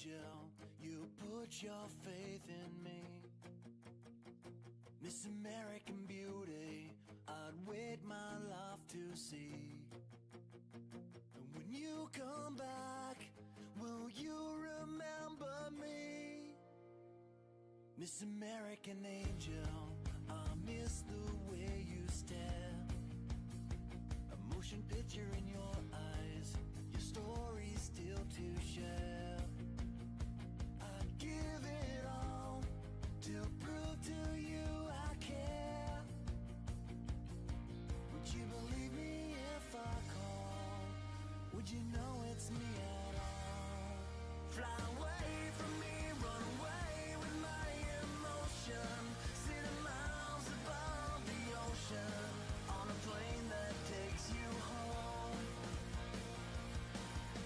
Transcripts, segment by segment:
angel, you put your faith in me. Miss American Beauty, I'd wait my life to see. And when you come back, will you remember me? Miss American Angel, I miss the way you stare. A motion picture in your eyes, your story's still to share. I'd give it all to prove to you I care. Would you believe me if I call? Would you know it's me at all? Fly away from me, run away with my emotion. Sitting miles above the ocean, on a plane that takes you home.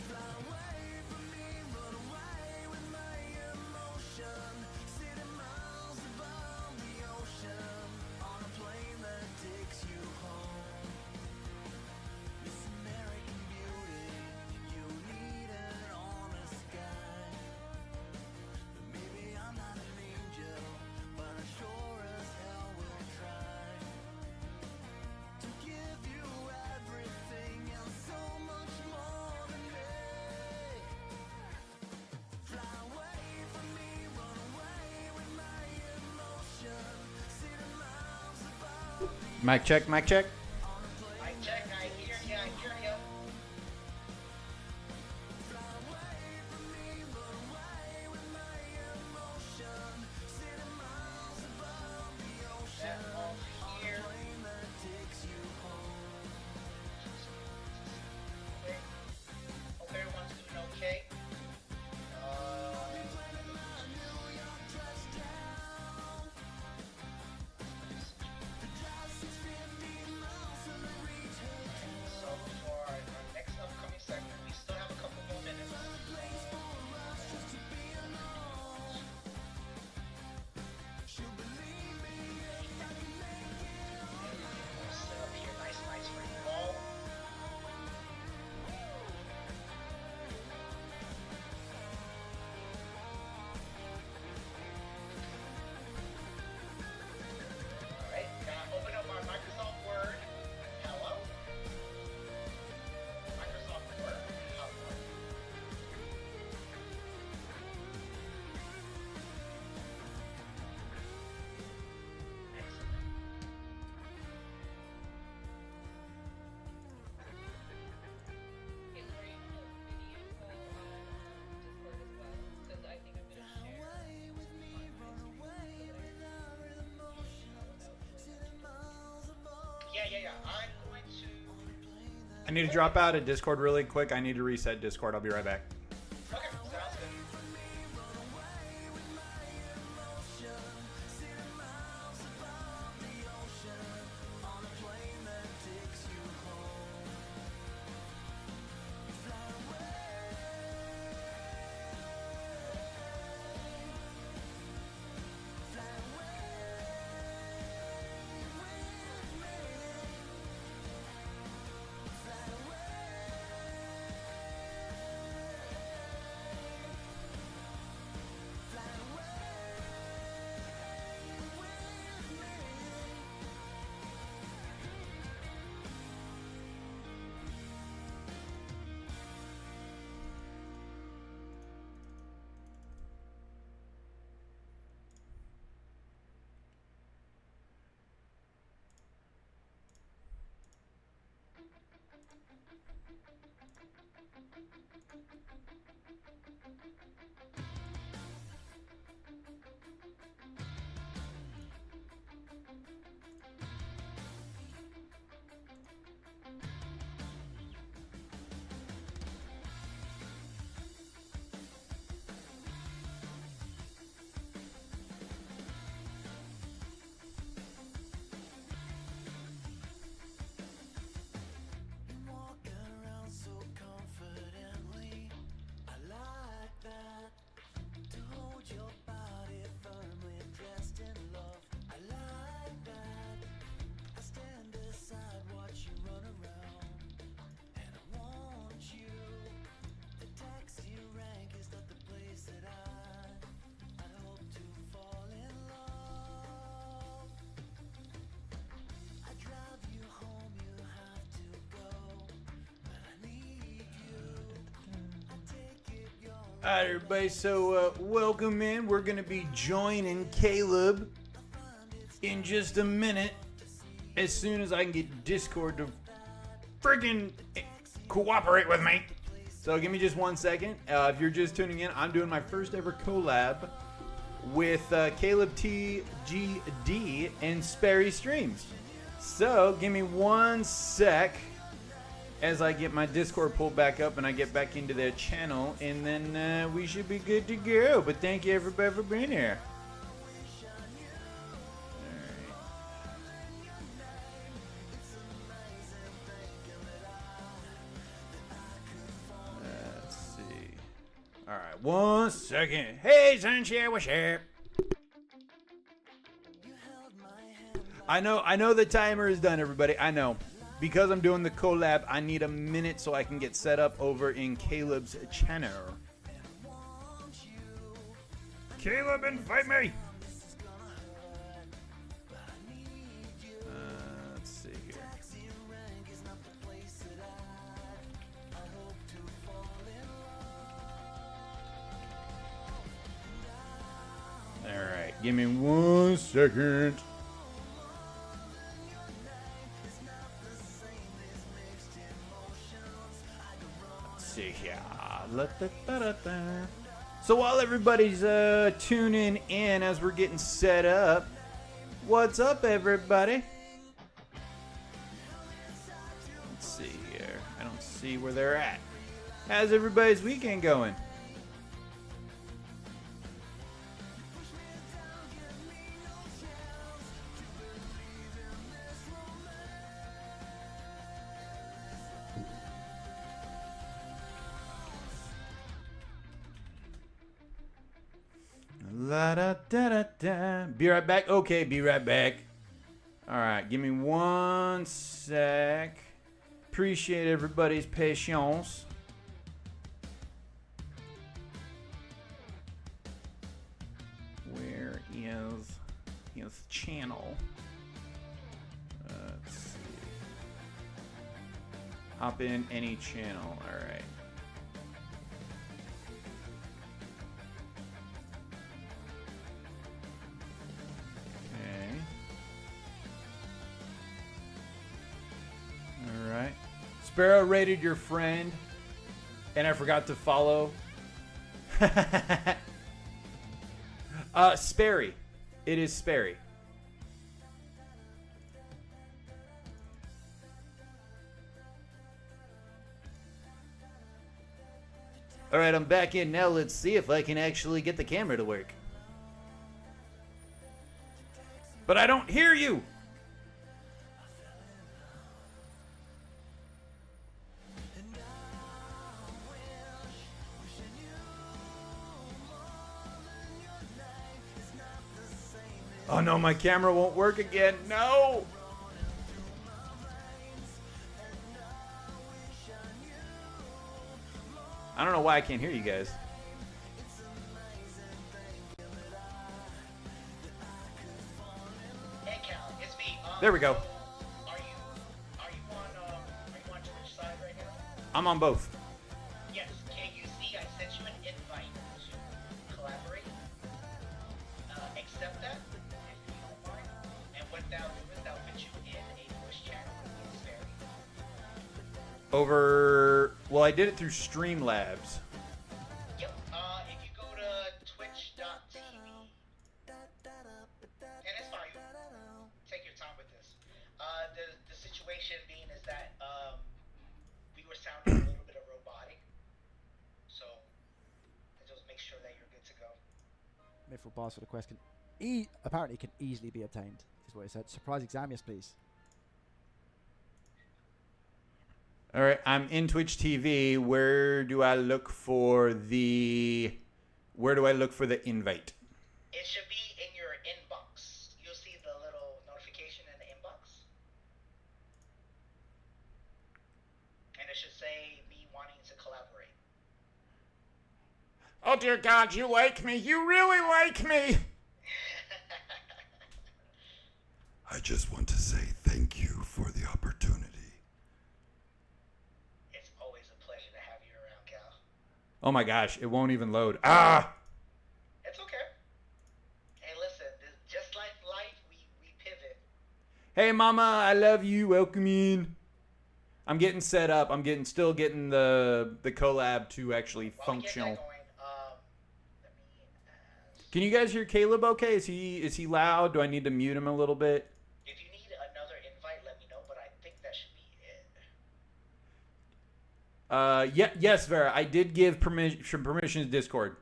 Fly away from me, run away with my emotion. Sitting miles above the ocean, on a plane that takes you home. Miss American Beauty, you need an honest guy. Maybe I'm not an angel, but I sure as hell will try to give you everything and so much more than me. Fly away from me, run away with my emotion. Sitting miles above the Mic check, mic check. on a plane. I check, I hear ya, I hear ya. Fly away from me, run away with my emotion. Sitting miles above the ocean. That off here. Plane that takes you home. Okay. Hope everyone's doing okay. So for our next upcoming segment, we still have a couple more minutes. We'll set up here nice for you all. Alright, gonna open up our Microsoft Word. Hello. Microsoft Word. Hello. Excellent. Okay, Lori, you have a video call on Discord as well, because I think I'm going to share. Away with me, run away without emotions. Sitting miles above Yeah. I'm going to. I need to drop out of Discord really quick. I need to reset Discord. I'll be right back. Okay, sounds good. sitting miles above the ocean on a plane that takes you home. Fly away. Fly away with me. Fly away. Alright, everybody, so welcome in. We're going to be joining Caleb in just a minute as soon as I can get Discord to friggin' cooperate with me. So give me just 1 second. If you're just tuning in, I'm doing my first ever collab with Caleb TGD and Sperry Streams. So give me 1 sec as I get my Discord pulled back up and I get back into their channel, and then we should be good to go. But thank you everybody for being here. Let's see. Alright, 1 second. Hey Sunshine, what's up? I know the timer is done, everybody. I know. Because I'm doing the collab, I need a minute so I can get set up over in Caleb's channel. Caleb, invite me! Let's see here. Alright, give me 1 second. So while everybody's tuning in as we're getting set up, what's up everybody? Let's see here. I don't see where they're at. How's everybody's weekend going? La da da da da. Be right back. Okay, be right back. All right, give me 1 sec. Appreciate everybody's patience. Where is his channel? Let's see. Hop in any channel. All right. Alright. Sparrow rated your friend, and I forgot to follow. Sperry. It is Sperry. Alright, I'm back in now. Let's see if I can actually get the camera to work. But I don't hear you! Oh no, my camera won't work again. No! I don't know why I can't hear you guys. Hey Cal, it's me. There we go. Are you on Twitch side right now? I'm on both. Yes. Can you see? I sent you an invite to collaborate. Accept that if you don't mind. And what that'll do is that'll put you in a voice chat with Sperry. Over. Well, I did it through Streamlabs. Yep. If you go to twitch.tv, and it's fine. Take your time with this. The situation being is that we were sounding a little bit of robotic, so just make sure that you're good to go. Mithril bars for the quest can apparently can easily be obtained, is what it said. Surprise exam, yes please. All right, I'm in Twitch TV. Where do I look for the invite? It should be in your inbox. You'll see the little notification in the inbox. And it should say me wanting to collaborate. Oh dear God, you like me. You really like me. I just want to say thank you for the opportunity. It's always a pleasure to have you around, Cal. Oh my gosh, it won't even load. Ah! It's okay. Hey, listen, just like life, we pivot. Hey mama, I love you. Welcome in. I'm getting set up. I'm still getting the collab to actually While we get that functional. going, let me ask. Can you guys hear Caleb okay? Is he loud? Do I need to mute him a little bit? If you need another invite, let me know, but I think that should be it. Yeah, yes, Vera. I did give permission to Discord.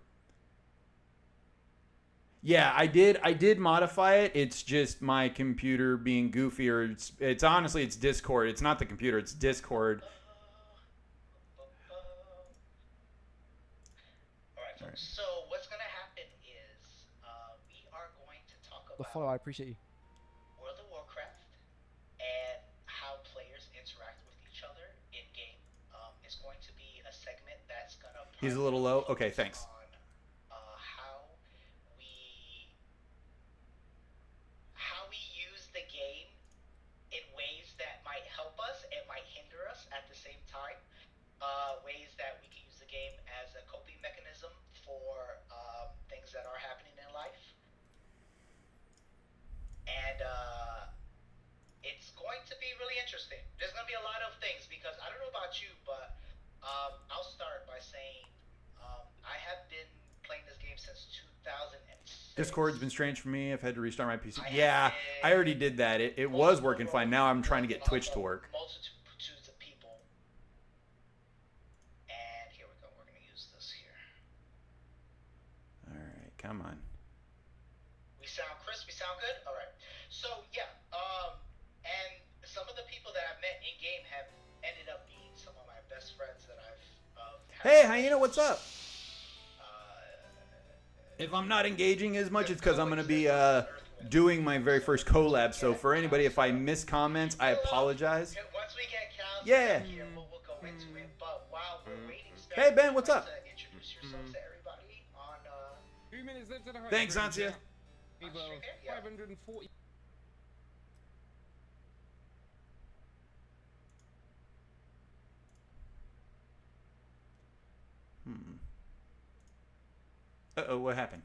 Yeah, I did modify it. It's just my computer being goofy, or it's honestly it's Discord. It's not the computer. It's Discord. Alright, folks. So what's gonna happen is we are going to talk The about follow, I appreciate you. World of Warcraft and how players interact with each other in game. It's going to be a segment that's gonna. He's a little low. Okay, focus thanks. On how we use the game in ways that might help us and might hinder us at the same time. Ways that we can use the game as a coping mechanism for things that are happening in life. And it's going to be really interesting. There's going to be a lot of things because I don't know about you, but I'll start by saying I have been playing this game since 2006. Discord's been strange for me. I've had to restart my PC. I Yeah, have I already did that. It was working fine. Now I'm trying to get Twitch to work. Multitudes of people. And here we go. We're going to use this here. All right, come on. We sound crisp. We sound good. All right. So yeah, and some of the people that I've met in game have ended up being some of my best friends that I've. Hey, hyena, what's up? If I'm not engaging as much, it's because I'm going to be doing my very first collab. So for anybody, if I miss comments, I apologize. Once we get Cal Yeah. here, we'll go into it. But while we're waiting, Hey, Ben, what's up? Introduce yourselves to everybody on. 2 minutes left to the Thanks, Ansia. Yeah. 540. Uh-oh, what happened?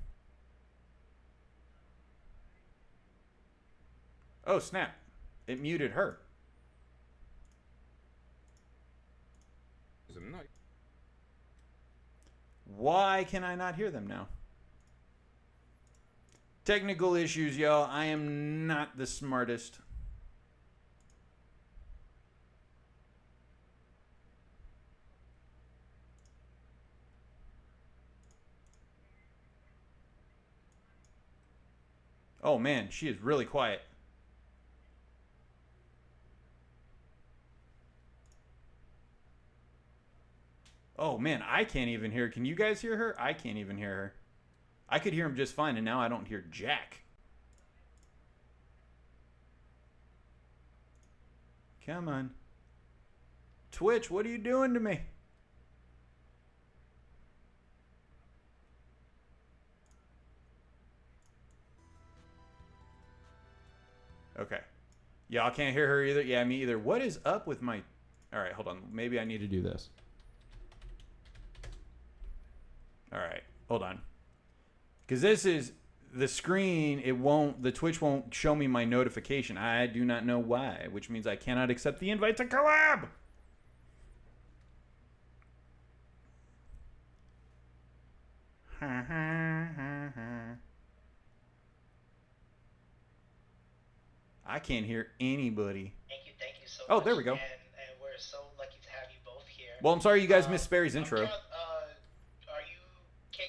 Oh, snap. It muted her. Why can I not hear them now? Technical issues, y'all. I am not the smartest. Oh man, she is really quiet. Oh man, I can't even hear her. Can you guys hear her? I can't even hear her. I could hear him just fine, and now I don't hear Jack. Come on. Twitch, what are you doing to me? Okay. Y'all can't hear her either? Yeah, me either. What is up with my... Alright, hold on. Maybe I need to do this. Alright, hold on. Because this is... The screen, it won't... The Twitch won't show me my notification. I do not know why. Which means I cannot accept the invite to collab! I can't hear anybody. Thank you so much. Oh, there we go. And we're so lucky to have you both here. Well, I'm sorry you guys missed Sperry's intro. Can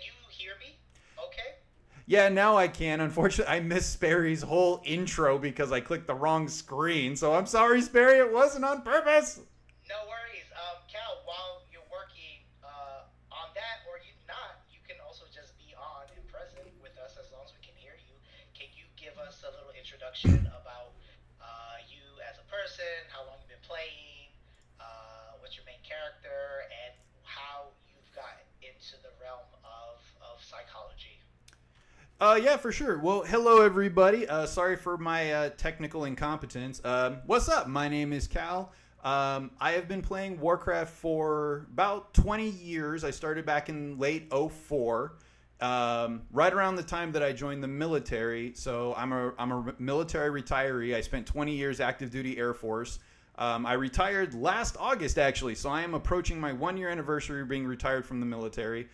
you hear me? Okay. Yeah, now I can. Unfortunately, I missed Sperry's whole intro because I clicked the wrong screen. So I'm sorry, Sperry. It wasn't on purpose. No worries. Cal, while you're working on that, or you not, you can also just be on and present with us as long as we can hear you. Can you give us a little introduction about you as a person, how long you've been playing, what's your main character, and how you've got into the realm of psychology? Yeah, for sure. Well, hello, everybody. Sorry for my technical incompetence. What's up? My name is Cal. I have been playing Warcraft for about 20 years. I started back in late '04, right around the time that I joined the military. So I'm a military retiree. I spent 20 years active duty Air Force. I retired last August, actually, so I am approaching my 1-year anniversary of being retired from the military.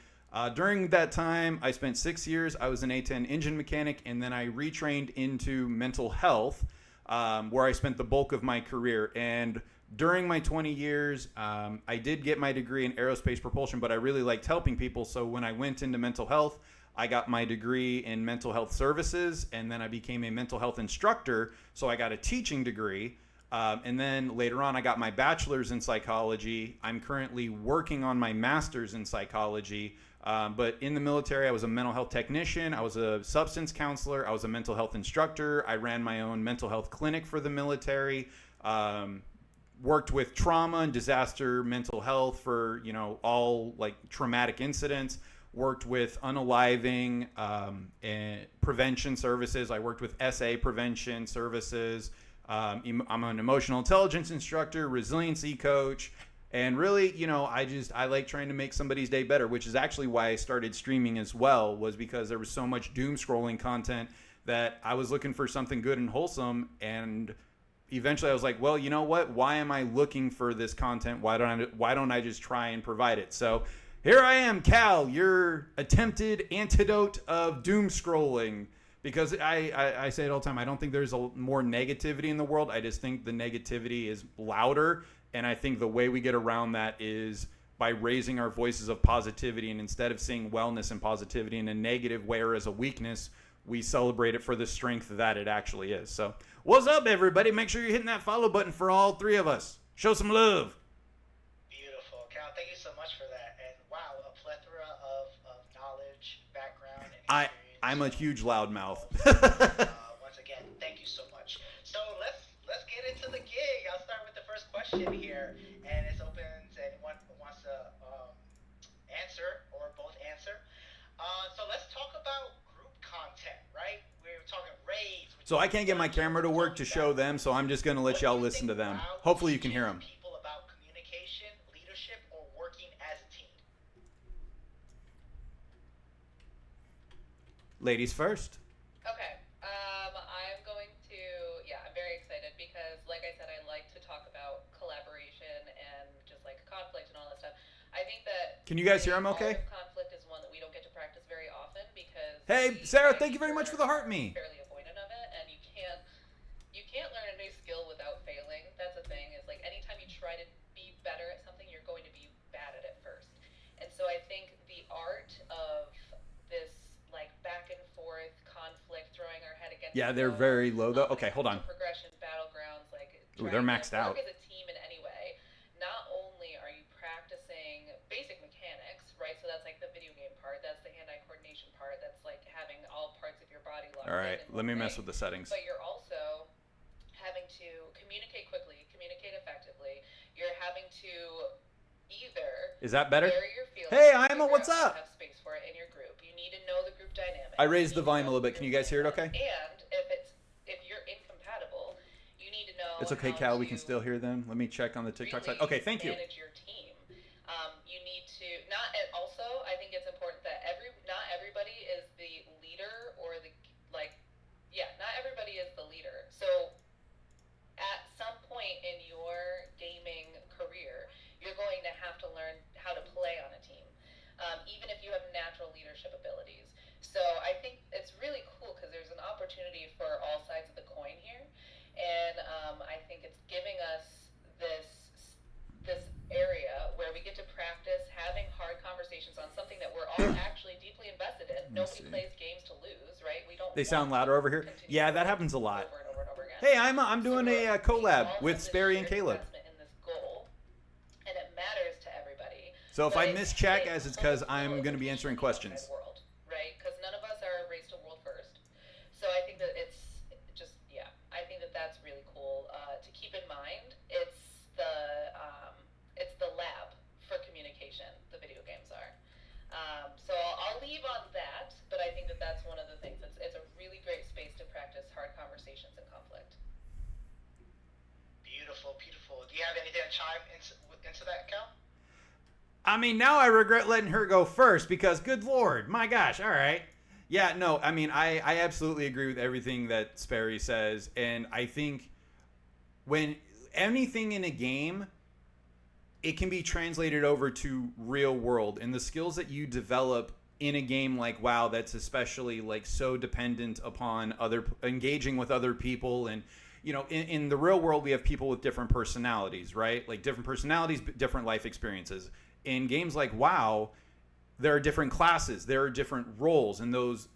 During that time, I spent 6 years. I was an A-10 engine mechanic, and then I retrained into mental health, where I spent the bulk of my career. And during my 20 years, I did get my degree in aerospace propulsion, but I really liked helping people. So when I went into mental health, I got my degree in mental health services, and then I became a mental health instructor. So I got a teaching degree. And then later on, I got my bachelor's in psychology. I'm currently working on my master's in psychology. But in the military, I was a mental health technician. I was a substance counselor. I was a mental health instructor. I ran my own mental health clinic for the military. Worked with trauma and disaster mental health for, all like traumatic incidents. Worked with unaliving and prevention services. I worked with SA prevention services. I'm an emotional intelligence instructor, resiliency coach, and really, I like trying to make somebody's day better, which is actually why I started streaming as well, was because there was so much doom scrolling content that I was looking for something good and wholesome. And eventually I was like, well, you know what? Why am I looking for this content? Why don't I just try and provide it? So here I am, Cal, your attempted antidote of doom scrolling. Because I say it all the time, I don't think there's more negativity in the world. I just think the negativity is louder. And I think the way we get around that is by raising our voices of positivity. And instead of seeing wellness and positivity in a negative way or as a weakness, we celebrate it for the strength that it actually is. So what's up, everybody? Make sure you're hitting that follow button for all 3 of us. Show some love. Beautiful. Cal, thank you so much for that. And wow, a plethora of knowledge, background, and experience. I'm a huge loudmouth. Once again, thank you so much. So let's get into the gig. I'll start with the first question here, and it's open to anyone who wants to answer or both answer. So let's talk about group content, right? We're talking raids. So I can't get my camera to work to show them, so I'm just going to let y'all listen to them. Hopefully you can hear them. People about communication, leadership, or working as a team. Ladies first. Okay. I'm going to, I'm very excited because, like I said, I like to talk about collaboration and just like conflict and all that stuff. I think that. Can you guys hear 'em okay? Conflict is one that we don't get to practice very often because. Hey, Sarah, thank you very much for the heart me. Fairly avoidant of it, and you can't learn a new skill without failing. That's the thing. Is like anytime you try to be better at something, you're going to be bad at it first. And so I think the art of this like back and forth conflict, throwing our head against. Yeah, they're very low though. Okay, hold on. Progression, battlegrounds, like. Ooh, they're maxed out. Work as a team in any way. Not only are you practicing basic mechanics, right? So that's like the video game part. That's the hand-eye coordination part. That's like having all parts of your body locked in. All right, let me mess with the settings. But you're also having to communicate quickly, communicate effectively. You're having to either Is that better? bury your feelings, Hey, Ima, figure what's out how to up? have space for it in your group. You need to know the group dynamic. I raised You the need to volume a know little the bit. Can you group guys hear it okay? dynamic. And if you're incompatible, you need to know. It's okay, how Cal. We can to still hear them. Let me check on the TikTok side. really Okay, thank you. manage your team. You need to not. And also, I think it's important that not everybody is the leader or the not everybody is the leader. So at some point in your gaming career, you're going to have to learn how to play on a team, even if you have natural leadership abilities. So I think it's really cool because there's an opportunity for all sides of the coin here, and I think it's giving us this area where we get to practice having hard conversations on something that we're all actually deeply invested in. Nobody plays games to lose, right? We don't. They sound want louder over here. continue Yeah, to that lose happens a lot. over and over and over again. Hey, I'm doing So a we collab all with have this Sperry and shared Caleb. investment in this goal, and it matters to everybody. So if I But miss chat, it guys, it's because comes I'm with going to be answering the questions. world, right? Because none of us are raised to world first. So I think that it's just, I think that that's really cool to keep in mind. It's the lab for communication. The video games are. So I'll leave on that, but I think that that's one of the things. It's a really great space to practice hard conversations and conflict. Beautiful, beautiful. Do you have anything chime into that, Cal? I mean, now I regret letting her go first because, good lord, my gosh, all right. Yeah, no, I mean, I absolutely agree with everything that Sperry says, and I think when anything in a game, it can be translated over to real world, and the skills that you develop in a game like WoW that's especially like so dependent upon engaging with other people. And you know, in the real world we have people with different personalities, right? Like different personalities, different life experiences. In games like WoW, there are different classes, there are different roles, and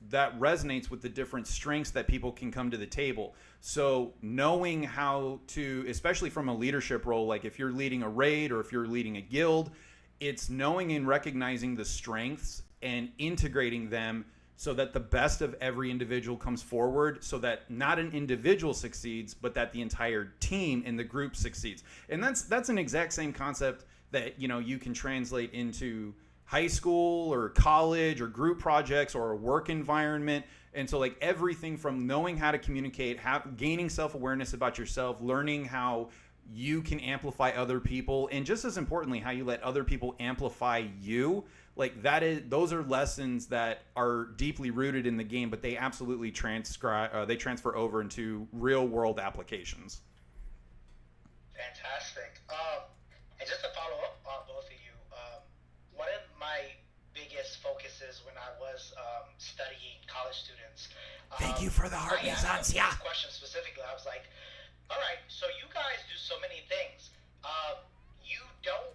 that resonates with the different strengths that people can come to the table. So knowing how to, especially from a leadership role, like if you're leading a raid or if you're leading a guild, it's knowing and recognizing the strengths and integrating them so that the best of every individual comes forward, so that not an individual succeeds, but that the entire team and the group succeeds. And that's an exact same concept that, you know, you can translate into high school or college or group projects or a work environment. And so like everything from knowing how to communicate, gaining self-awareness about yourself, learning how you can amplify other people, and just as importantly, how you let other people amplify you. Like those are lessons that are deeply rooted in the game, but they absolutely transfer over into real world applications. Fantastic. And just to follow up on both of you, one of my biggest focuses when I was studying college students. Thank you for the heart, I Miss asked Ansia. this question specifically. I was like, all right, so you guys do so many things. You don't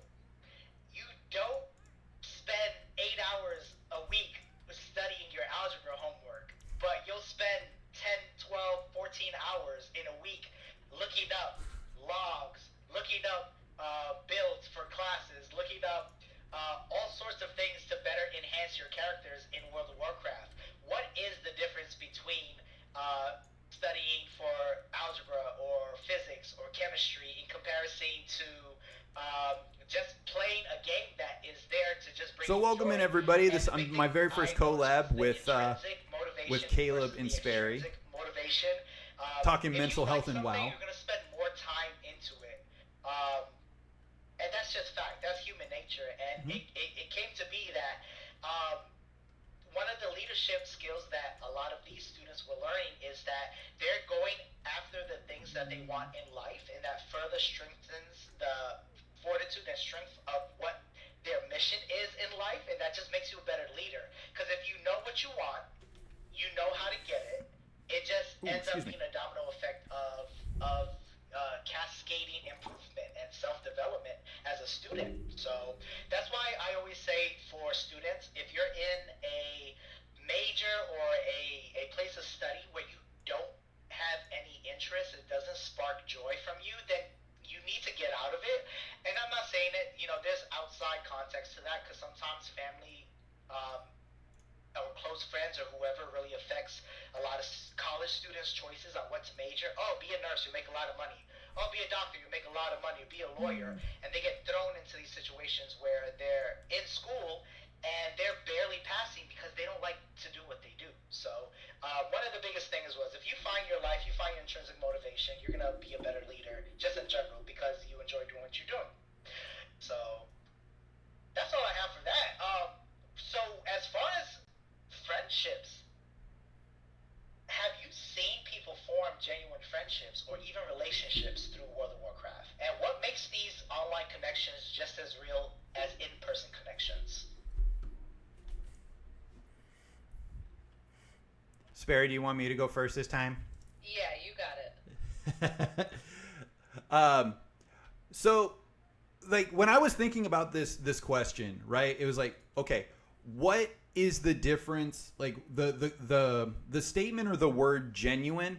spend 8 hours a week studying your algebra homework, but you'll spend 10, 12, 14 hours in a week looking up logs, looking up builds for classes, looking up all sorts of things to better enhance your characters in World of Warcraft. What is the difference between studying for algebra or physics or chemistry in comparison to just playing a game that is there to just bring So you welcome joy? in everybody. And This the big my thing very first I noticed collab was the with intrinsic motivation Caleb versus and the Sperry. extrinsic motivation. Talking If mental you like health and something, WoW. you're gonna spend more time into it. And that's just fact. That's human nature. And it came to be that one of the leadership skills that a lot of these students were learning is that they're going after the things that they want in life, and that further strengthens the fortitude and strength of what their mission is in life, and that just makes you a better leader. Because if you know what you want, you know how to get it, it just ends up being a domino effect of cascading improvement and self-development as a student. So that's why I always say for students, if you're in a major or a place of study where you don't have any interest, it doesn't spark joy from you, then you need to get out of it. And I'm not saying it, you know, there's outside context to that, because sometimes family or close friends or whoever really affects a lot of college students' choices on what to major. Oh, be a nurse, you make a lot of money. Oh, be a doctor, you make a lot of money. Be a lawyer. And they get thrown into these situations where they're in school and they're barely passing because they don't like to do what they do. So one of the biggest things was, if you find your life, you find your intrinsic motivation, you're going to be a better leader, just in general, because you enjoy doing what you're doing. So that's all I have for that. So as far as friendships, have you seen people form genuine friendships or even relationships through World of Warcraft? And what makes these online connections just as real as in-person connections? Sperry, do you want me to go first this time? Yeah, you got it. So like when I was thinking about this question, right? It was like, okay, what is the difference? Like the statement or the word genuine.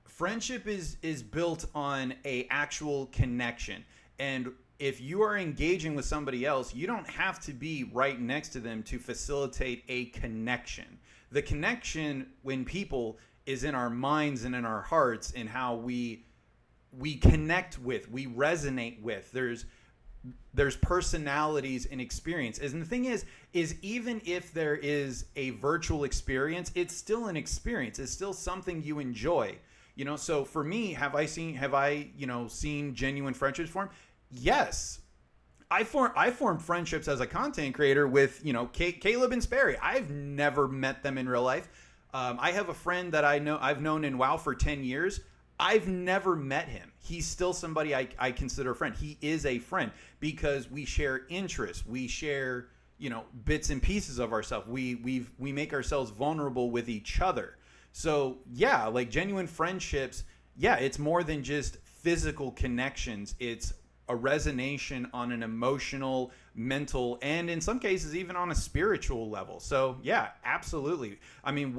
Friendship is built on a actual connection, and if you are engaging with somebody else, you don't have to be right next to them to facilitate a connection. The connection when people is in our minds and in our hearts, and how we connect with, we resonate with. There's personalities and experiences. And the thing is even if there is a virtual experience, it's still an experience. It's still something you enjoy. You know, so for me, have I seen, you know, seen genuine friendships form? yes, I formed friendships as a content creator with, you know, Caleb and Sperry. I've never met them in real life. I have a friend that I've known in WoW for 10 years. I've never met him. He's still somebody I consider a friend. He is a friend because we share interests. We share, you know, bits and pieces of ourselves. We make ourselves vulnerable with each other. So yeah, like genuine friendships. Yeah, it's more than just physical connections. It's a resonation on an emotional, mental, and in some cases even on a spiritual level. So yeah, absolutely. I mean,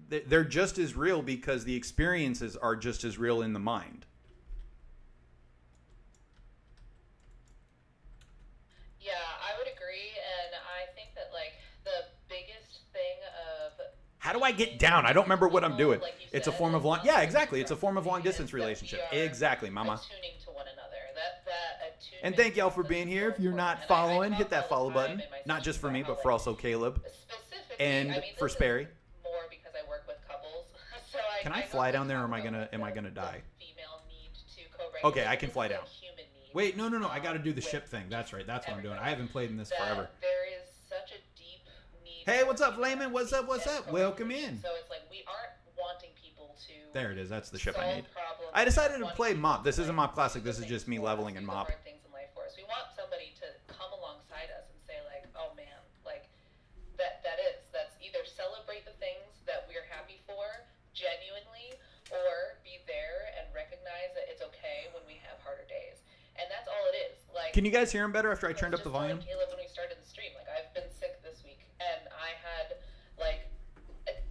they're just as real because the experiences are just as real in the mind. Yeah, I would agree, and I think that like the biggest thing of How do I get down? I don't remember what I'm doing. like you It's a said, form of is long. not Yeah, just exactly. It's a form of long reciprocity, distance it's that we relationship. are Exactly, mama. attuning to one another. That attunement And thank y'all for process being is here. so If you're important. not And I following, talk hit that all the follow time button. in my Not just sessions for me, about how, but for like, also Caleb. specifically, And I mean, for this Sperry. is more because I work with couples. So Can I I fly normally down there, or talk am I about, gonna like, the die? female need to co-regulate. Okay, I can This fly is a down. human need, Wait, no. I got to do the with ship thing. That's right. That's what I'm doing. I everybody. haven't played in this That forever. There is such a deep need. Hey, for what's up, Flamin'? What's up? humanity and Welcome co-regulation. in. So it's like we aren't wanting people to. There it is. That's the ship I solve need. problems. I decided to We want play people Mop. This to, isn't like, Mop Classic. do the This is things just me for leveling us, in do the Mop. hard things in life for us. We want somebody to come alongside us and say like, oh man, like that's either celebrate the things that we're happy for genuinely, or be there and recognize that it's okay when we have harder days. And that's all it is. Like, Can you guys hear him better after I was turned up just the volume? telling Caleb when we started the stream, like I've been sick this week, and I had like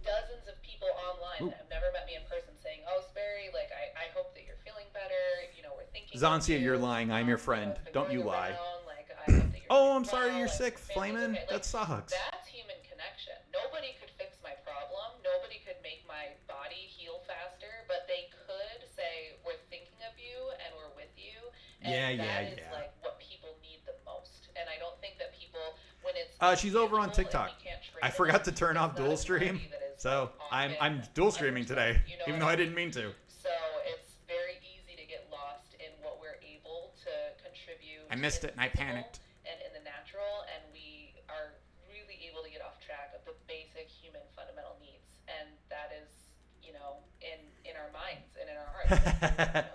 dozens of people online that have never met me in person saying, "Oh, Sperry, like I hope that you're feeling better. You know, we're thinking." of Zancia, you. you're lying. I'm your You know, friend. it's been Don't you going lie. around, like, I hope that you're Oh, doing I'm sorry well, you're like, sick, your family's Flamin'. okay. That Like, sucks. that's human connection. Nobody could fix my problem. Nobody could make my body heal faster, but they could say, "We're thinking of you and we're with you." And that is Yeah. like what people need the most. And I don't think that people, when it's She's over on tangible and TikTok. we can't trade I it, forgot to turn it's off not dual a stream, commodity that is, so like, I'm often dual streaming today, understood. You know even what though I I didn't mean to. So it's very easy to get lost in what we're able to contribute. I missed in it and I the physical panicked. And in the natural, and we are really able to get off track of the basic human fundamental needs, and that is, you know, in our minds and in our hearts.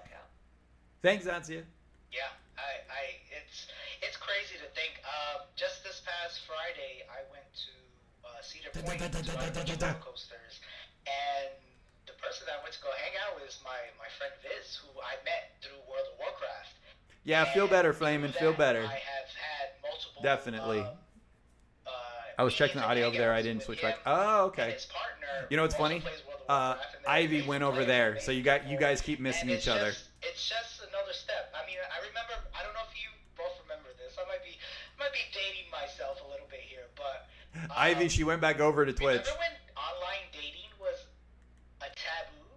Thanks, Zancia. Yeah, it's crazy to think. Just this past Friday, I went to Cedar Point to ride a bunch of roller coasters, and the person that I went to go hang out with is my friend Viz, who I met through World of Warcraft. Yeah, feel And better, through Flamin'. Feel that, better. I have had multiple. Definitely. I was checking the audio over there. I didn't switch back. Oh, okay. His partner You know what's also funny? plays World of Warcraft, and they're Ivy amazing went over players, there, amazing so you people. guys keep missing And each other. It's just another step. I mean, I remember. I don't know if you both remember this. I might be dating myself a little bit here, but Ivy, she went back over to Twitch. remember when online dating was a taboo,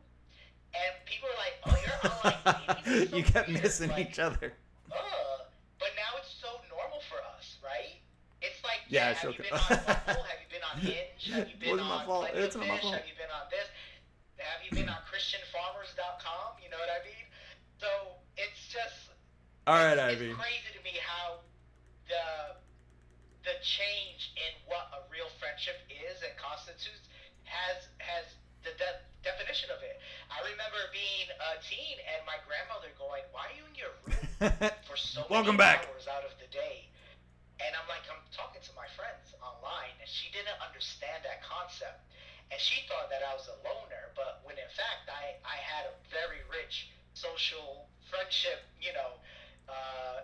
and people were like, "Oh, you're online dating." That's so You kept weird. missing Like, each other. but now it's so normal for us, right? It's like, Yeah, have she'll- you been on Bumble? Have you been on Hinge? Have you been Wasn't my on fault. Plenty It's of not my Fish? fault. Have you been on this? Have you been on ChristianFarmers.com? You know what I mean? So it's just All right, it's Ivy. crazy to me how the change in what a real friendship is and constitutes has the definition of it. I remember being a teen and my grandmother going, "Why are you in your room for so Welcome many back. hours out of the day?" And I'm like, I'm talking to my friends online, and she didn't understand that concept. And she thought that I was a loner, but when in fact I had a very rich social friendship, you know,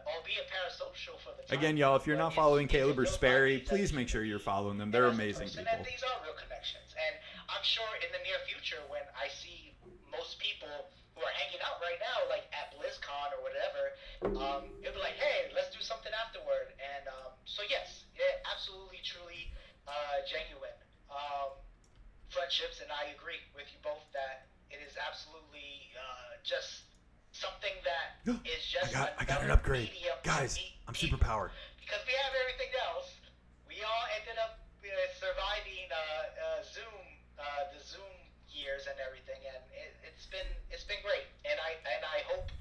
albeit parasocial for the time. Again, y'all, if you're But not following it's Caleb or those Sperry, bodies that please you make sure you're meet following them. They're as a amazing person, people. And these are real connections. And I'm sure in the near future, when I see most people who are hanging out right now, like at BlizzCon or whatever, it'll be like, "Hey, let's do something afterward." And so yes, yeah, absolutely, truly, genuine friendships, and I agree with you both that it is absolutely just something that is just. I got an another upgrade. medium to Guys, meet I'm people. superpowered. Because we have everything else. We all ended up surviving the Zoom years and everything, and it's been great. And I hope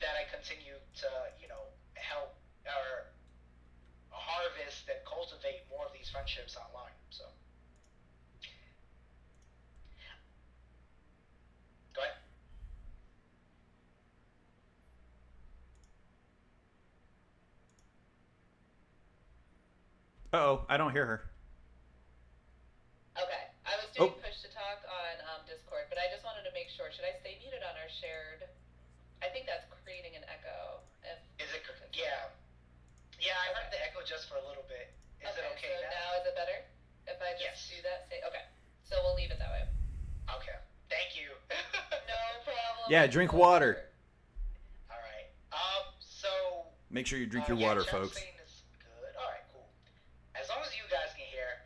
that I continue to friendships online. So go ahead. Uh-oh, I don't hear her. Okay, I was Oh. doing push to talk on Discord, but I just wanted to make sure. Should I stay muted on our shared? I think that's creating an echo. Is it? Yeah. Yeah, I heard the echo just for a little bit. Is it okay so now? now is it better? If I just Yes. do that, say okay. So we'll leave it that way. Okay. Thank you. No problem. Yeah, drink water. All right. So. Make sure you drink your yeah, water, chat's folks. saying it's good. All right, cool. As long as you guys can hear.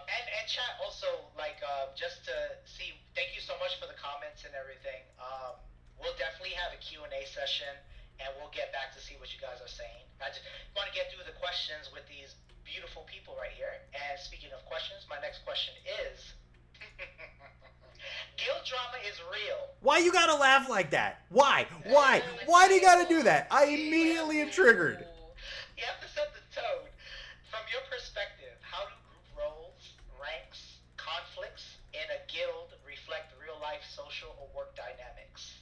And chat also, like, just to see. Thank you so much for the comments and everything. We'll definitely have a Q&A session, and we'll get back to see what you guys are saying. I just want to get through the questions with these beautiful people right here. And speaking of questions, my next question is: guild drama is real. Why you gotta laugh like that? Why? Why? Why do you gotta do that? I immediately am triggered. You have to set the tone. From your perspective, how do group roles, ranks, conflicts in a guild reflect real-life social or work dynamics?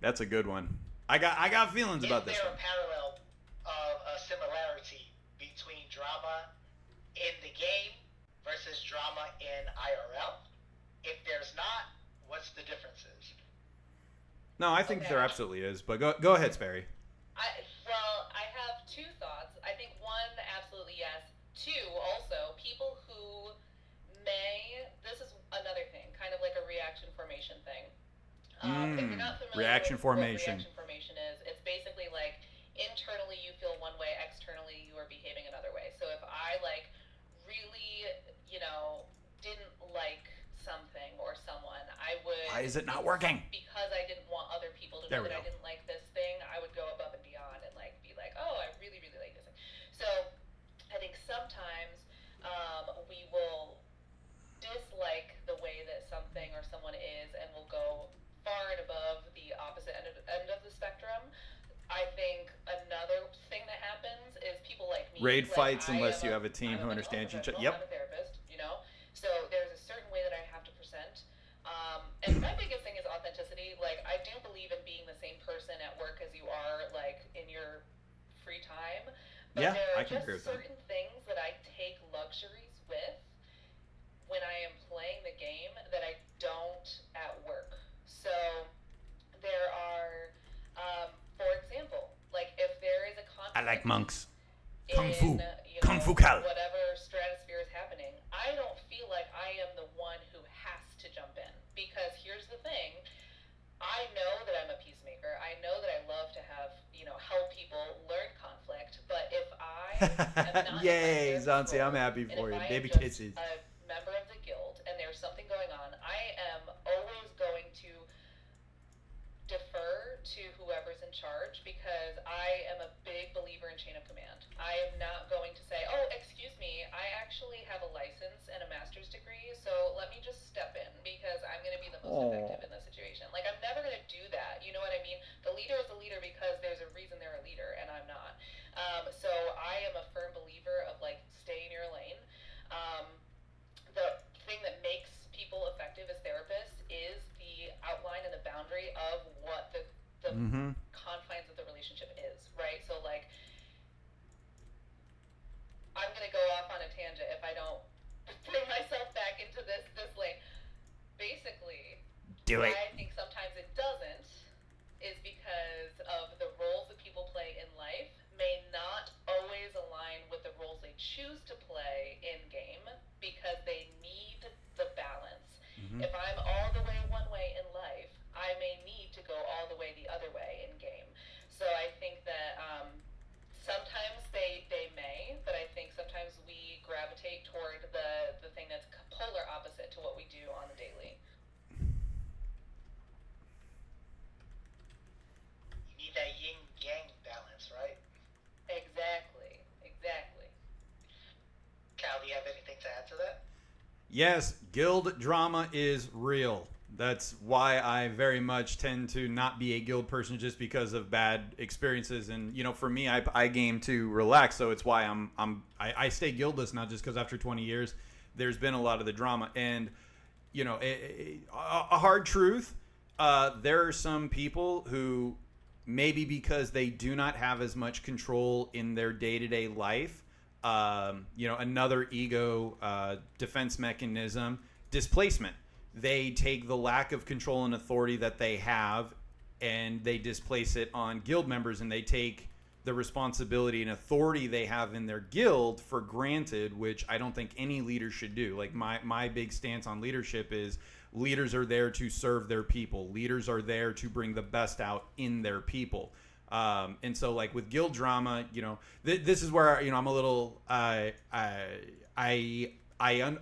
That's a good one. I got feelings about this Is there one. a parallel, a similarity between drama in the game versus drama in IRL? If there's not, what's the differences? No, I think Okay. there absolutely is. But go ahead, Sperry. I have two thoughts. I think one, absolutely yes. Two, also, people who this is another thing, kind of like a reaction formation thing. If you're not familiar Reaction with formation. what reaction formation is, it's basically like internally you feel one way, externally you are behaving another way. So if I really, didn't like something or someone, I would. Why is it not working? Because I didn't want other people to There know we that I go. didn't like this thing, I would go above and beyond and be like, oh, I really, really like this thing. So I think sometimes we will dislike the way that something or someone is, and will go far and above the opposite end of the spectrum. I think another thing that happens is people like me. Raid fights I unless am you have a team I'm who a understands mental each other. professional, Yep. I'm a therapist, So there's a certain way that I have to present. And my biggest thing is authenticity. I do believe in being the same person at work as you are, in your free time. But Yeah, there I are can just agree with that. certain things that I take luxuries with when I am playing the game that I don't at work. So there are, for example, if there is a conflict. I like monks. In, Kung Fu. you Kung know, Fu Cal. whatever stratosphere is happening, I don't feel like I am the one who has to jump in. Because here's the thing, I know that I'm a peacemaker. I know that I love to have, help people learn conflict. But if I am not Yay, in my Zanzi, therapist I'm role, happy and for if you. I am Baby just kisses. a member of the guild and there's something going on, I am always going to defer to whoever's in charge, because I am a big believer in chain of command. I am not going to say, oh, excuse me, I actually have a license and a master's degree, so let me just step in because I'm going to be the most effective in this situation. I'm never going to do that. You know what I mean? The leader is a leader because there's a reason they're a leader, and I'm not. So I am a firm believer of stay in your lane. The thing that makes people effective as therapists is the outline and the boundary of what the confines of the relationship is, right? So I'm gonna go off on a tangent if I don't bring myself back into this lane. Basically, Do it. why I think sometimes it doesn't is because of the roles that people play in life may not always align with the roles they choose to play in game, because they need the balance. If I'm all the way one way in life, I may need to go all the way the other way in game. So I think that sometimes they may, but I think sometimes we gravitate toward the thing that's polar opposite to what we do on the daily. You need that yin-yang balance, right? Exactly. Cal, do you have anything to add to that? Yes, guild drama is real. That's why I very much tend to not be a guild person, just because of bad experiences. And for me, I game to relax, so it's why I stay guildless, not just because after 20 years, there's been a lot of the drama. And a hard truth, there are some people who, maybe because they do not have as much control in their day-to-day life, another ego defense mechanism, displacement. They take the lack of control and authority that they have, and they displace it on guild members, and they take the responsibility and authority they have in their guild for granted, which I don't think any leader should do. Like, my big stance on leadership is leaders are there to serve their people. Leaders are there to bring the best out in their people. And so, like, with guild drama, this is where, I'm a little, I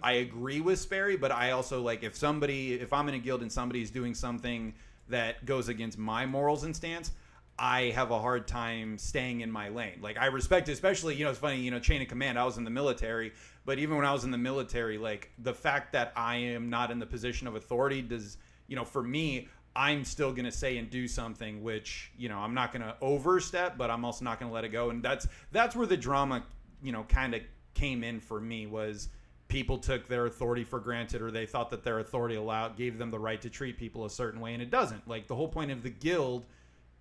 agree with Sperry, but I also, like, if I'm in a guild and somebody's doing something that goes against my morals and stance, I have a hard time staying in my lane. Like, I respect, especially, it's funny, chain of command, I was in the military, but even when I was in the military, like, the fact that I am not in the position of authority does, for me, I'm still going to say and do something, which, I'm not going to overstep, but I'm also not going to let it go. And that's where the drama, kind of came in for me, was people took their authority for granted, or they thought that their authority gave them the right to treat people a certain way, and it doesn't. Like, the whole point of the guild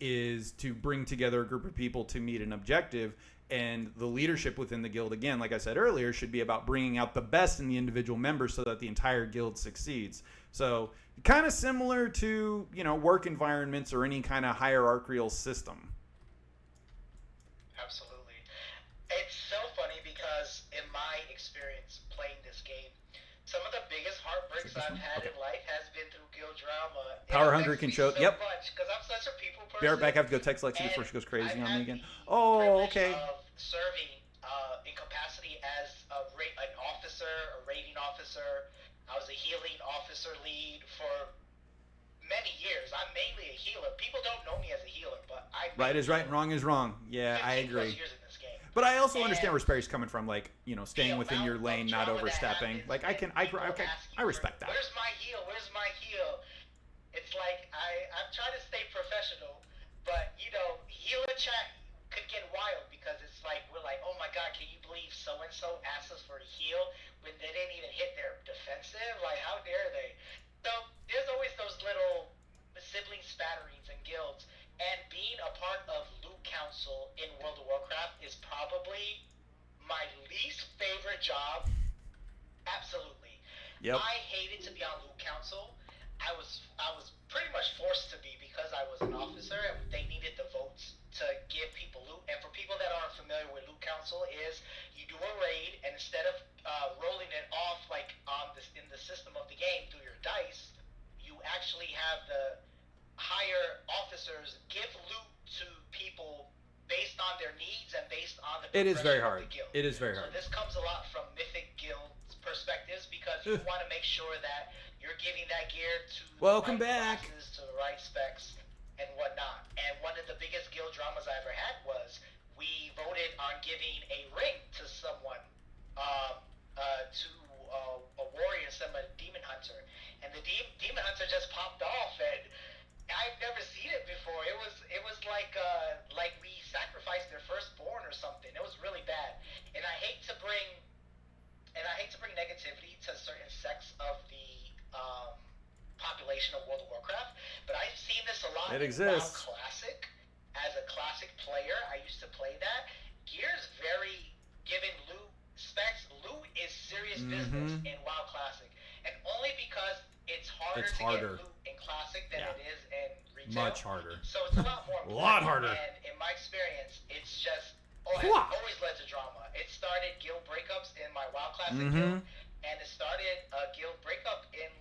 is to bring together a group of people to meet an objective, and the leadership within the guild, again, like I said earlier, should be about bringing out the best in the individual members so that the entire guild succeeds. So kind of similar to, work environments or any kind of hierarchical system. Absolutely. It's so funny because in my experience playing this game, some of the biggest heartbreaks I've had in life has been through guild drama. Power Hungry can show. So Yep. much because I'm such a people person. Be right back. I have to go text Lexi before she goes crazy I've on had me again. the Oh, privilege okay. Of serving in capacity as an officer, a raiding officer. I was a healing officer lead for many years. I'm mainly a healer. People don't know me as a healer, but I Right is right and wrong is wrong. Yeah, I 15 plus agree. years in this game. But I also understand And where Sperry's coming from, like, staying within your lane, not overstepping. Like, I respect that. Where's my heal? Where's my heal? It's like I'm trying to stay professional, but healer chat could get wild because it's like we're like, oh my god, can you believe so and so asked us for a heal when they didn't even hit their defensive? Like, how dare they? So there's always those little sibling spatterings and guilds. And being a part of Loot Council in World of Warcraft is probably my least favorite job. Absolutely. Yep. I hated to be on Loot Council. I was pretty much forced to be because I was an officer and they needed the votes to give people loot. And for people that aren't familiar with Loot Council, is you do a raid, and instead of rolling it off like in the system of the game through your dice, you actually have the higher officers give loot to people based on their needs and based on the It is very progression of hard. the guild. It is very So hard. this comes a lot from Mythic Guild's perspectives because you want to make sure that you're giving that gear to Welcome the right back. classes, to the right specs and whatnot. And one of the biggest guild dramas I ever had was we voted on giving a ring to someone, to a warrior instead of a demon hunter, and the demon hunter just popped off, and I've never seen it before. It was like we sacrificed their firstborn or something. It was really bad, and I hate to bring negativity to certain sects of the population of World of Warcraft, but I've seen this a lot. It in exists. WoW Classic. As a classic player, I used to play that. Gear's very given loot specs. Loot is serious business in WoW Classic, and only because it's harder It's to harder. get loot in Classic than Yeah. it is in retail. Much harder. So it's a lot more. A lot important, harder. And in my experience, it's just Hwah. always led to drama. It started guild breakups in my WoW Classic Mhm. guild, and it started a guild breakup in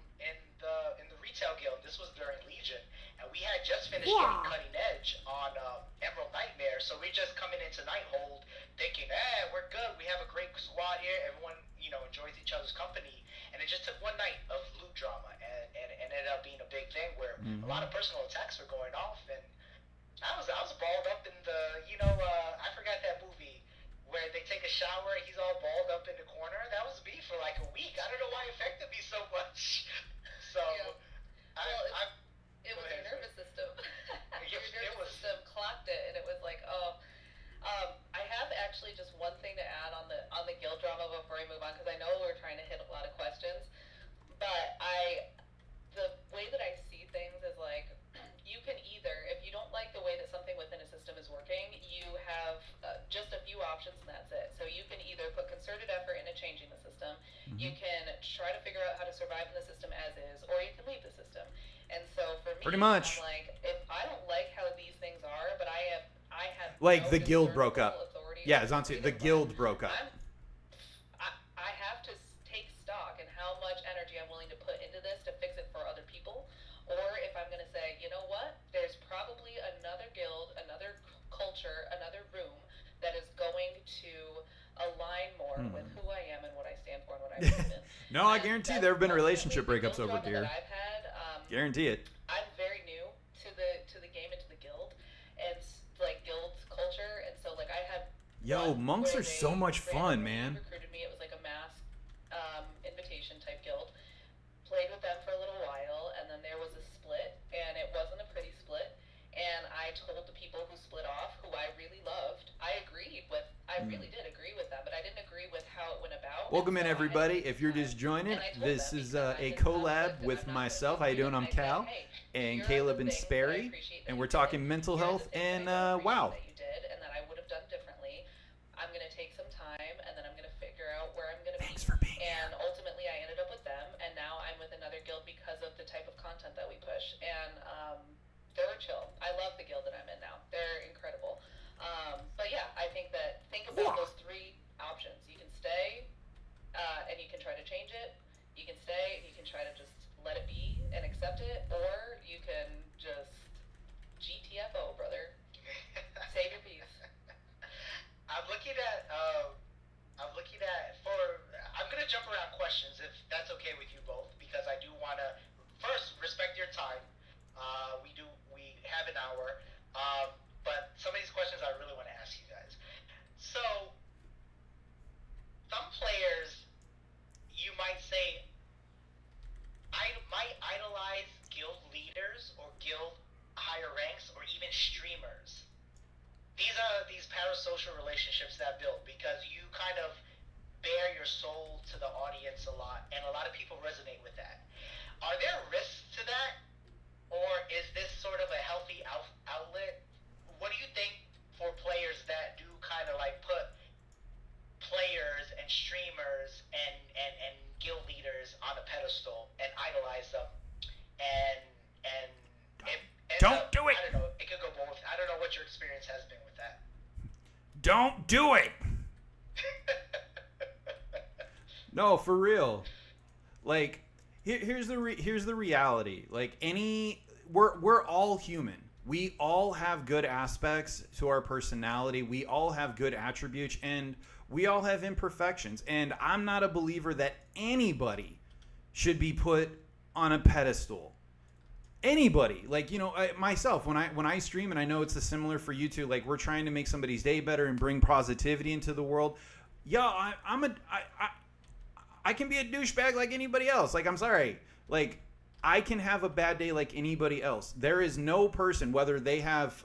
the retail guild. This was during Legion, and we had just finished getting Cutting Edge on Emerald Nightmare, so we're just coming into Nighthold thinking, we're good. We have a great squad here. Everyone, enjoys each other's company. And it just took one night of loot drama, and it ended up being a big thing where a lot of personal attacks were going off, and I was balled up in the, I forgot that movie where they take a shower and he's all balled up in the corner. That was me for like a week. I don't know why it affected me so much. So Yeah. as is, or you can leave the system. And so for me, Pretty much. I'm like, if I don't like how these things are, but I have Like no the guild broke up. discernible authority Yeah, over Zanzi, the freedom, guild broke up. I have to take stock in how much energy I'm willing to put into this to fix it for other people, or if I'm going to say, you know what, there's probably another guild, another culture, another room that is going to align more with who I am and what I stand for and what I believe in. No, I And guarantee that's there have been ultimately relationship the breakups guild over drama here. that I've had. Guarantee it. I'm very new to the game and to the guild, and like guild culture, and so like I had. Yo, one monks where are so they much fun, randomly man. Recruited me. It was like a mass invitation type guild. Played with them for a little while, and then there was a split, and it wasn't a pretty split. And I told the people who split off, who I really loved, I really did agree with them, but I didn't agree with how it went about. Welcome in, And so I had to everybody. take If you're time, just joining, and I told this them is because I a did collab conflict, and with I'm not myself. gonna How you do doing? it. I'm I said, Cal, hey, and here are Caleb the and things that I Sperry, appreciate that and you we're did. talking mental Here are health, the things and I don't appreciate wow. that you did and that I would have done differently. I'm gonna take some time, and then I'm gonna figure out where I'm gonna Thanks be. for being And ultimately, I ended up with them, and now I'm with another guild because of the type of content that we push. And they're chill. I love the guild that I'm in now. They're incredible. But yeah, I think about those three options. You can stay, and you can try to change it. You can stay, and you can try to just let it be and accept it, or you can just GTFO, brother. Save your peace. I'm looking at I'm gonna jump around questions if that's okay with you both, because I do want to first respect your time. We have an hour, but some of these questions I really want to ask you guys. So some players, you might say, might idolize guild leaders or guild higher ranks or even streamers. These are these parasocial relationships that build because you kind of bare your soul to the audience a lot, and a lot of people resonate with that. Are there risks to that, or is this sort of a healthy outlet? What do you think for players that do kind of like put players and streamers and guild leaders on a pedestal and idolize them, and it ends Don't up, do it. I don't know. It could go both. I don't know what your experience has been with that. Don't do it. No, for real. Like, here's the reality. Like we're all human. We all have good aspects to our personality. We all have good attributes, and we all have imperfections. And I'm not a believer that anybody should be put on a pedestal. Anybody, like, you know, myself, when I stream, and I know it's similar for you too, like, we're trying to make somebody's day better and bring positivity into the world. Yeah, I can be a douchebag like anybody else. Like, I'm sorry. Like, I can have a bad day like anybody else. There is no person, whether they have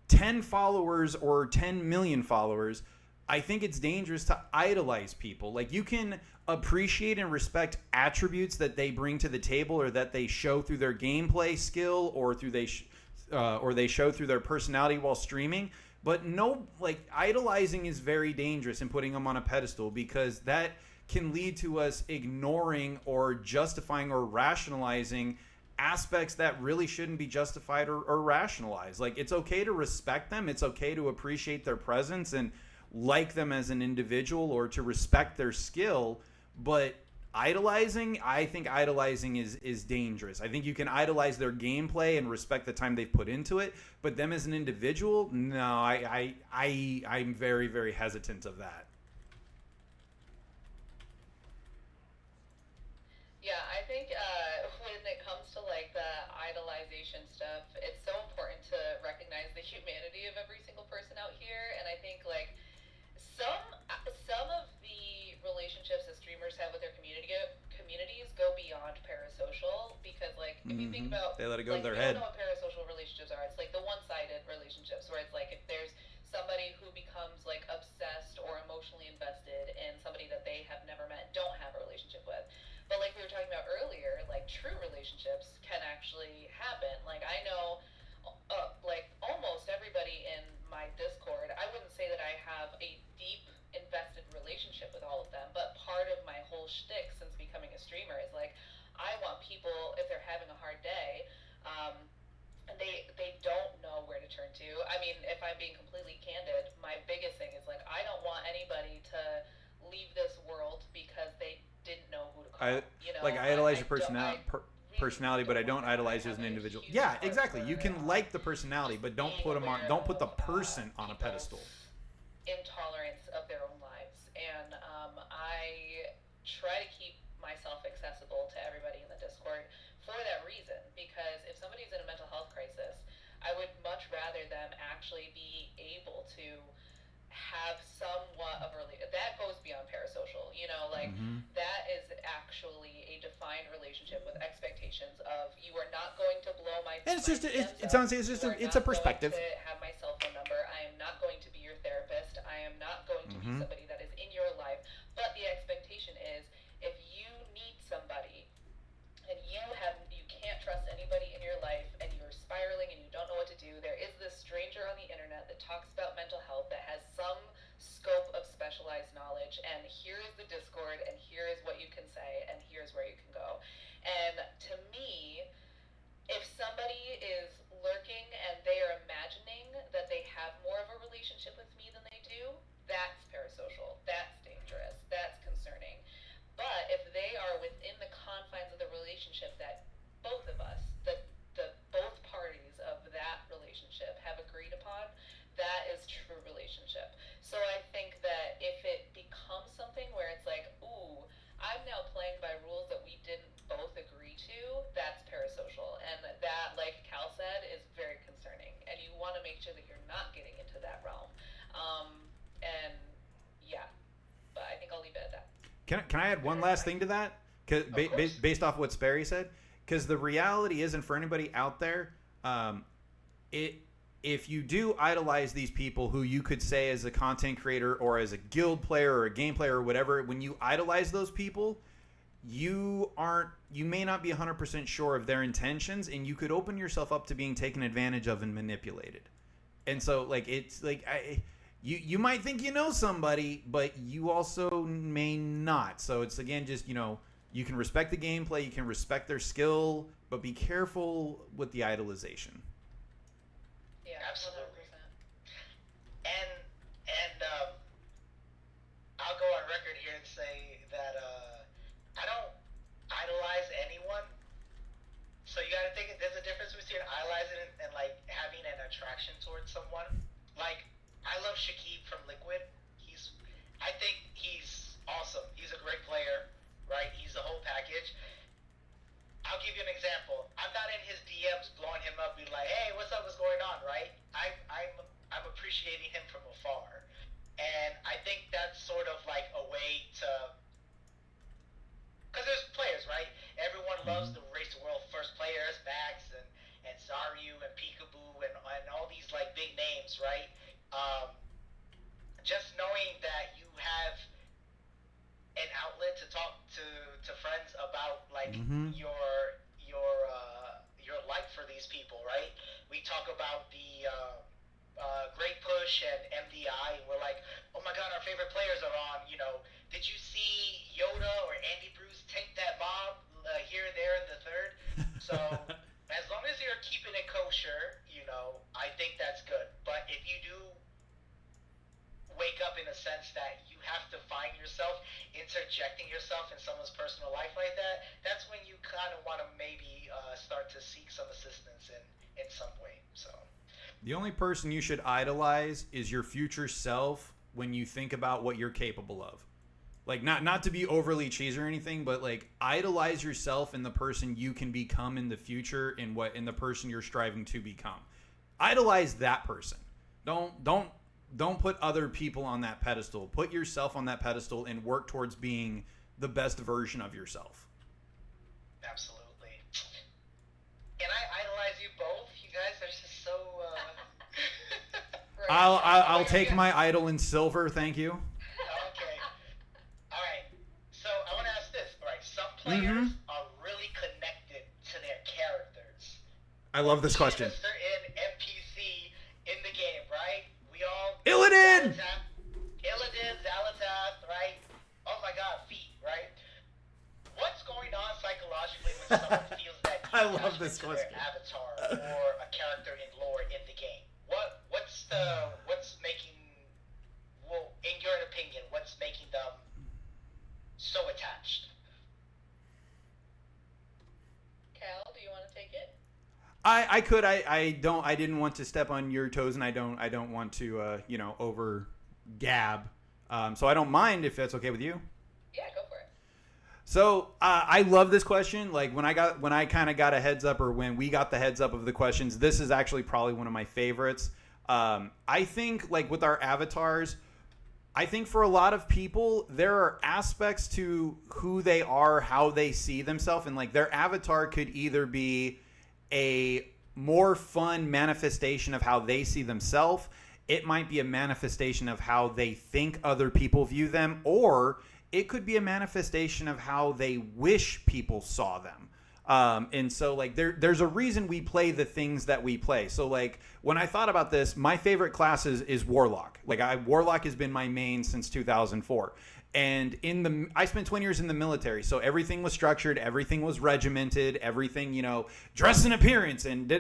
10 followers or 10 million followers, I think it's dangerous to idolize people. Like, you can appreciate and respect attributes that they bring to the table, or that they show through their gameplay skill, or they show through their personality while streaming. But no, like, idolizing is very dangerous, and putting them on a pedestal, because that can lead to us ignoring or justifying or rationalizing aspects that really shouldn't be justified or rationalized. Like, it's okay to respect them. It's okay to appreciate their presence and like them as an individual, or to respect their skill. But idolizing, I think idolizing is dangerous. I think you can idolize their gameplay and respect the time they've put into it, but them as an individual, no, I'm very, very hesitant of that. Yeah, I think when it comes to like the idolization stuff, it's so important to recognize the humanity of every single person out here. And I think like some of the relationships that streamers have with their communities go beyond parasocial, because like if you think about, They let it go to like, their we head. don't know what parasocial relationships are. It's like the one-sided relationships where it's like if there's somebody who becomes like obsessed or emotionally invested in somebody that they have never met, don't have a relationship with. But like we were talking about earlier, like true relationships can actually happen. Like I know, like almost everybody in my Discord, I wouldn't say that I have a deep invested relationship with all of them, but part of my whole shtick since becoming a streamer is like, I want people if they're having a hard day, and they don't know where to turn to. I mean, if I'm being completely candid, my biggest thing is like I don't want anybody to leave this world because they didn't know who to call. I idolize your personality, personality, but I don't idolize you as an individual. Yeah, exactly. You can like the personality, but don't put them on. Don't put the person on a pedestal. Intolerance of their own lives, and I try to keep myself accessible to everybody in the Discord for that reason. Because if somebody's in a mental health crisis, I would much rather them actually be able to have somewhat of a that goes beyond parasocial, that is actually a defined relationship with expectations of you are not going to blow my And it's just DMs honestly up. it's just You are it's a not perspective. going to have my cell phone number. I am not going to be your therapist. I am not going to be somebody that is in your life. But the expectation is if you need somebody and you can't trust anybody in your life and you're spiraling and you don't know what to do, there is this stranger on the internet that talks about mental health that has some scope of specialized knowledge, and here is the Discord, and here is what you can say, and here's where you can go. And to me, if somebody is lurking and they are imagining that they have more of a relationship with me than they do, that's parasocial. That's dangerous. That's concerning. But if they are within the confines of the relationship that both of us, the both parties of that relationship have agreed upon, that is true relationship. So I think that if it becomes something where it's like, ooh, I'm now playing by rules that we didn't both agree to, that's parasocial. And that, like Cal said, is very concerning. And you want to make sure that you're not getting into that realm. And yeah, but I think I'll leave it at that. Can I add one last thing to that? Cause based off what Sperry said, because the reality isn't for anybody out there. If you do idolize these people who you could say as a content creator or as a guild player or a game player or whatever, when you idolize those people, you may not be 100% sure of their intentions, and you could open yourself up to being taken advantage of and manipulated. And so you might think you know somebody, but you also may not. So it's again just you can respect the gameplay, you can respect their skill, but be careful with the idolization. Yeah, Absolutely. 100%. And I'll go on record here and say that I don't idolize anyone. So you got to think there's a difference between idolizing and like having an attraction towards someone. Like I love Shakib from Liquid. I think he's awesome. He's a great player, right? He's the whole package. I'll give you an example. I'm not in his DMs blowing him up, being like, "Hey, what's up? What's going on?" Right? I'm appreciating him from afar, and I think that's sort of like a way to, because there's players, right? Everyone loves the Race to World first players, Max and Zaryu and Peekaboo and all these like big names, right? Just knowing that you have an outlet to talk to friends about like your like for these people, right? We talk about the Great Push and MDI, and we're like, oh my god, our favorite players are on. Did you see Yoda or Andy Bruce tank that bomb here, there, and the third? So as long as you're keeping it kosher, I think that's good. But if you do wake up in a sense that you have to find yourself interjecting yourself in someone's personal life like that, that's when you kind of want to maybe start to seek some assistance in some way. So The only person you should idolize is your future self when you think about what you're capable of. Like, not to be overly cheesy or anything, but like idolize yourself and the person you can become in the future and the person you're striving to become. Idolize that person. Don't put other people on that pedestal. Put yourself on that pedestal and work towards being the best version of yourself. Absolutely. And I idolize you both. You guys are just so. I'll take my idol in silver, thank you. Okay. All right. So I want to ask this. All right. Some players are really connected to their characters. I love this question. A certain NPC in the game, right? We all. Illidan! Illidan, Xal'atath, right? Oh my God, feet, right? What's going on psychologically when someone feels that love this attachment to question. their avatar or a character in lore in the game? What's making, well, in your opinion, what's making them so attached? Cal, do you want to take it? I could. I don't. I didn't want to step on your toes, and I don't want to over gab. So I don't mind if that's okay with you. Yeah, go for it. So I love this question. Like when I kind of got a heads up, or when we got the heads up of the questions, this is actually probably one of my favorites. I think like with our avatars, I think for a lot of people there are aspects to who they are, how they see themselves, and like their avatar could either be a more fun manifestation of how they see themselves. It might be a manifestation of how they think other people view them, or it could be a manifestation of how they wish people saw them. And so like there's a reason we play the things that we play. So like when I thought about this, my favorite class is Warlock. Like Warlock has been my main since 2004. And I spent 20 years in the military, so everything was structured, everything was regimented, everything, dress and appearance and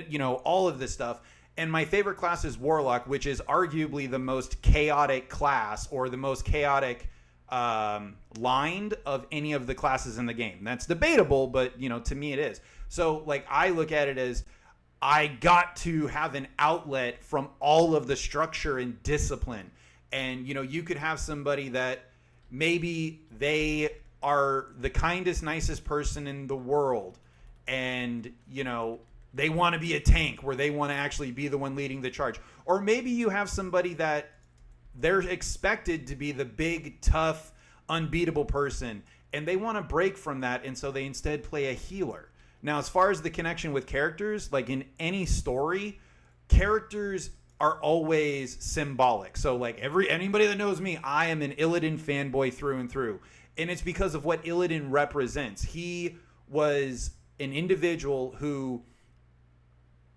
all of this stuff. And my favorite class is Warlock, which is arguably the most chaotic class, or the most chaotic lined of any of the classes in the game. That's debatable, but to me it is. So like I look at it as I got to have an outlet from all of the structure and discipline. And you could have somebody that maybe they are the kindest, nicest person in the world, and they want to be a tank where they want to actually be the one leading the charge. Or maybe you have somebody that they're expected to be the big, tough, unbeatable person, and they want to break from that, and so they instead play a healer. Now, as far as the connection with characters, like in any story, characters are always symbolic. So like anybody that knows me, I am an Illidan fanboy through and through. And it's because of what Illidan represents. He was an individual who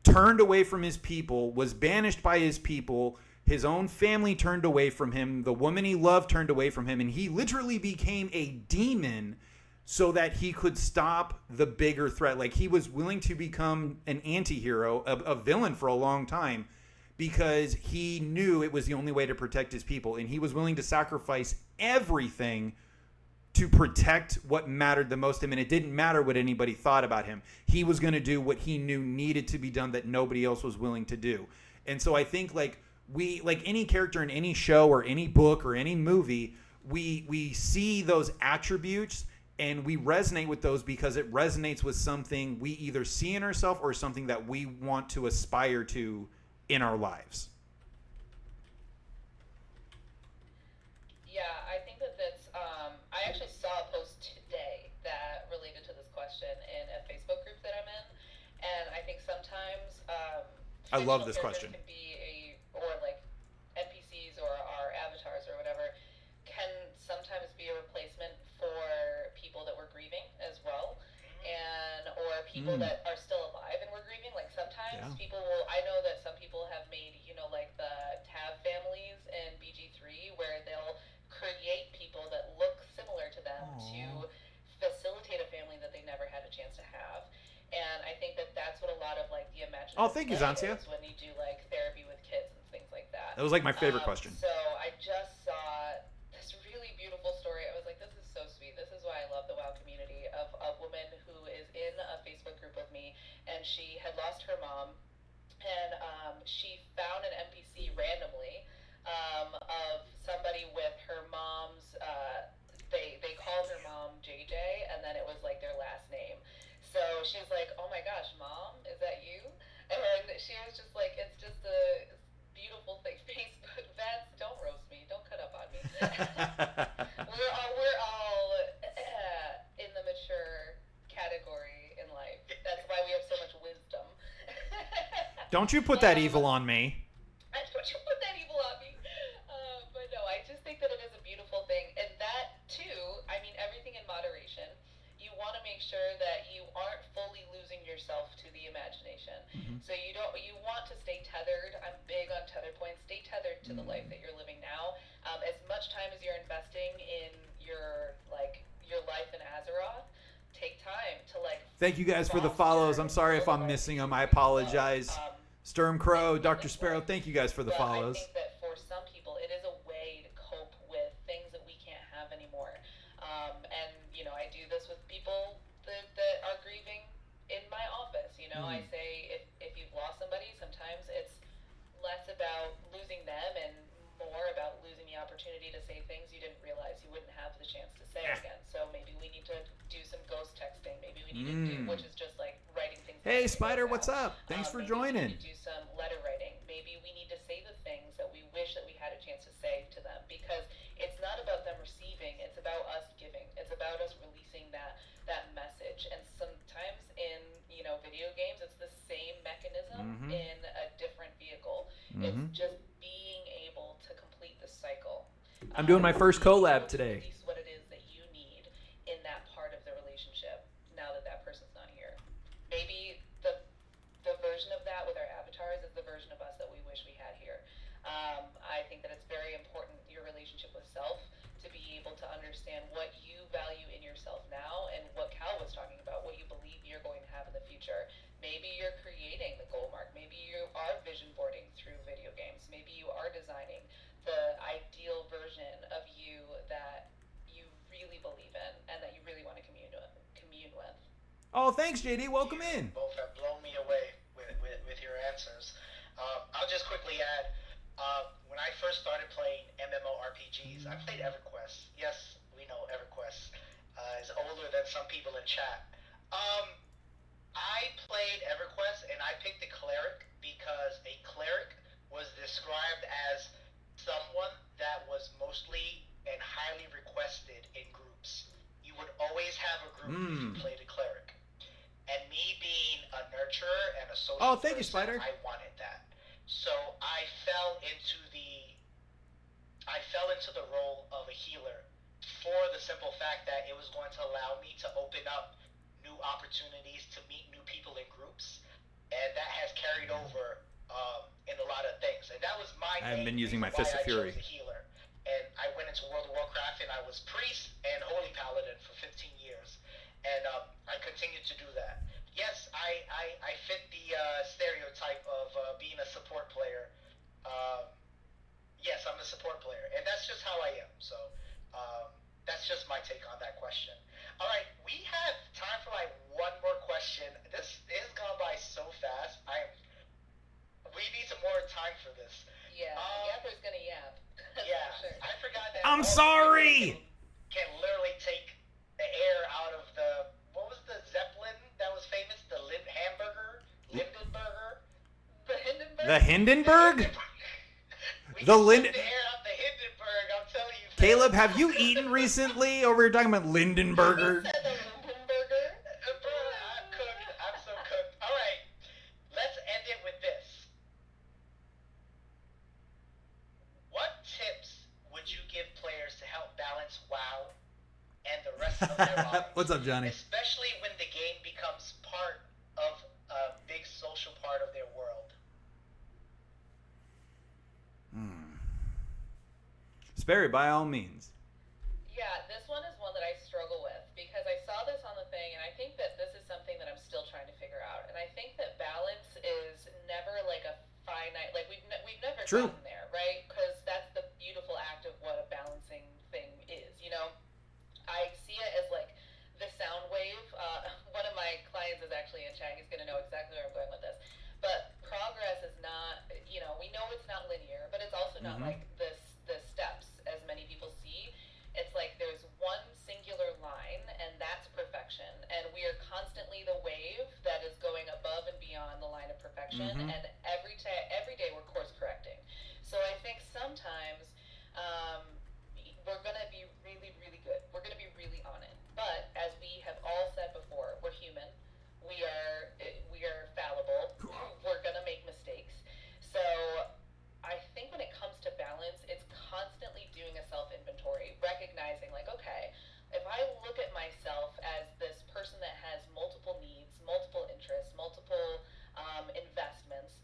turned away from his people, was banished by his people. His own family turned away from him. The woman he loved turned away from him. And he literally became a demon so that he could stop the bigger threat. Like he was willing to become an anti-hero, a villain for a long time, because he knew it was the only way to protect his people. And he was willing to sacrifice everything to protect what mattered the most to him. And it didn't matter what anybody thought about him. He was going to do what he knew needed to be done that nobody else was willing to do. And so I think like any character in any show or any book or any movie, we see those attributes and we resonate with those because it resonates with something we either see in ourselves or something that we want to aspire to in our lives. Yeah, I think that's. I actually saw a post today that related to this question in a Facebook group that I'm in, and I think sometimes I love fictional this question. characters can be or like NPCs or our avatars or whatever can sometimes be a replacement for people that we're grieving as well, and or people that are still alive and we're grieving. Like sometimes people will. I know that some people have made like the Tab families in BG3 where they'll create people that look similar to them to facilitate a family that they never had a chance to have. And I think that that's what a lot of like the imaginative thank you, Zanzia. is when you do like therapy with kids and things like that. That was like my favorite question. So I just saw this really beautiful story. I was like, this is so sweet. This is why I love the WoW community, of a woman who is in a Facebook group with me, and she had lost her mom, and she found an NPC randomly of somebody with her mom's, they called her mom JJ, and then it was like their last name. So she's like, oh my gosh, Mom, is that you? And she was just like, it's just a beautiful thing. Facebook, Vance, don't roast me. Don't cut up on me. we're all in the mature category in life. That's why we have so much wisdom. Don't you put that evil on me. Don't you put that evil on me. But no, I just think that it is a beautiful thing. And that, too, I mean, everything in moderation. You want to make sure that you aren't fully losing yourself to the imagination. So you want to stay tethered. I'm big on tether points. Stay tethered to the life that you're living now. As much time as you're investing in your life in Azeroth, take time to Thank you guys for the follows. I'm sorry if I'm missing them. I apologize. Sturm Crow, Dr. Sparrow, thank you guys for the But follows. I think that for some people, it is a way to cope with things that we can't have anymore. And I do this with people that are grieving in my office. I say if you've lost somebody, sometimes it's less about losing them and more about losing the opportunity to say things you didn't realize you wouldn't have the chance to say again. So maybe we need to do some ghost texting. Maybe we need to do, which is just like writing things. Hey, down. Spider, what's up? Thanks for Maybe we joining. need to do some letter writing. Maybe we need to say the things that we wish that we had a chance to say to them, because it's not about them receiving, it's about us giving. It's about us releasing that message. And sometimes in video games, it's the same mechanism in a different vehicle. It's just being able to complete the cycle. I'm doing my first being collab able to today. release what it is that you need in that part of the relationship now that that person's not here. Maybe the version of that with our avatars is the version of us that we wish we had here. I think that it's very important, your relationship with self, to be able to understand what you value in yourself now and what Cal was talking about, what you believe you're going to have in the future. Maybe you're creating the goal mark. Maybe you are vision boarding through video games. Maybe you are designing the ideal version of you that you really believe in and that you really want to commune with. Oh, thanks, JD. Welcome in. Both have blown me away with your answers. I'll just quickly add, when I first started playing MMORPGs, I played EverQuest. Yes, we know EverQuest is older than some people in chat. I played EverQuest and I picked a cleric because a cleric was described as someone that was mostly and highly requested in groups. You would always have a group if you played a cleric. And me being a nurturer and a social thank you, person, Spider. I wanted that. So I fell into the role of a healer for the simple fact that it was going to allow me to open up new opportunities to meet new people in groups, and that has carried over in a lot of things. And that was my I haven't main been using my reason Fist of why I Fury. chose a healer. And I went into World of Warcraft and I was priest and holy paladin for 15 years, and I continued to do that. Yes, I fit the stereotype of being a support player. Yes, I'm a support player, and that's just how I am. So that's just my take on that question. All right, we have time for like one more question. This has gone by so fast. We need some more time for this. Yeah, Yapper's gonna yap. That's Yeah, for sure. I forgot that. I'm all sorry. Can literally take the air out of the, what was the Zeppelin that was famous? The Lindenberger? The Hindenburg? We The can Lind- take the air out the Hindenburg, I'm telling you. Caleb, have you eaten recently? Or we were talking about Lindenberger. Said the Lindenberger. Bro, I'm cooked. I'm so cooked. All right, let's end it with this. What tips would you give players to help balance WoW and the rest of their lives? What's up, Johnny? Especially when the game becomes part of a big social part of their world. Sperry, by all means. Yeah, this one is one that I struggle with because I saw this on the thing, and I think that this is something that I'm still trying to figure out. And I think that balance is never like a finite, like we've never True. gotten there, right? Because that's the beautiful act of what a balancing thing is. I see it as like the sound wave. One of my clients is actually in chat. He's gonna know exactly where I'm going with this. But progress is not, we know it's not linear, but it's also not like the steps as many people see. It's like there's one singular line, and that's perfection. And we are constantly the wave that is going above and beyond the line of perfection. And every day we're course correcting. So I think sometimes we're going to be really, really good. We're going to be really on it. But as we have all said before, we're human. We are fallible. We're going to make mistakes. So I think when it comes to balance, it's constantly doing a self-inventory, recognizing like, okay, if I look at myself as this person that has multiple needs, multiple interests, multiple investments,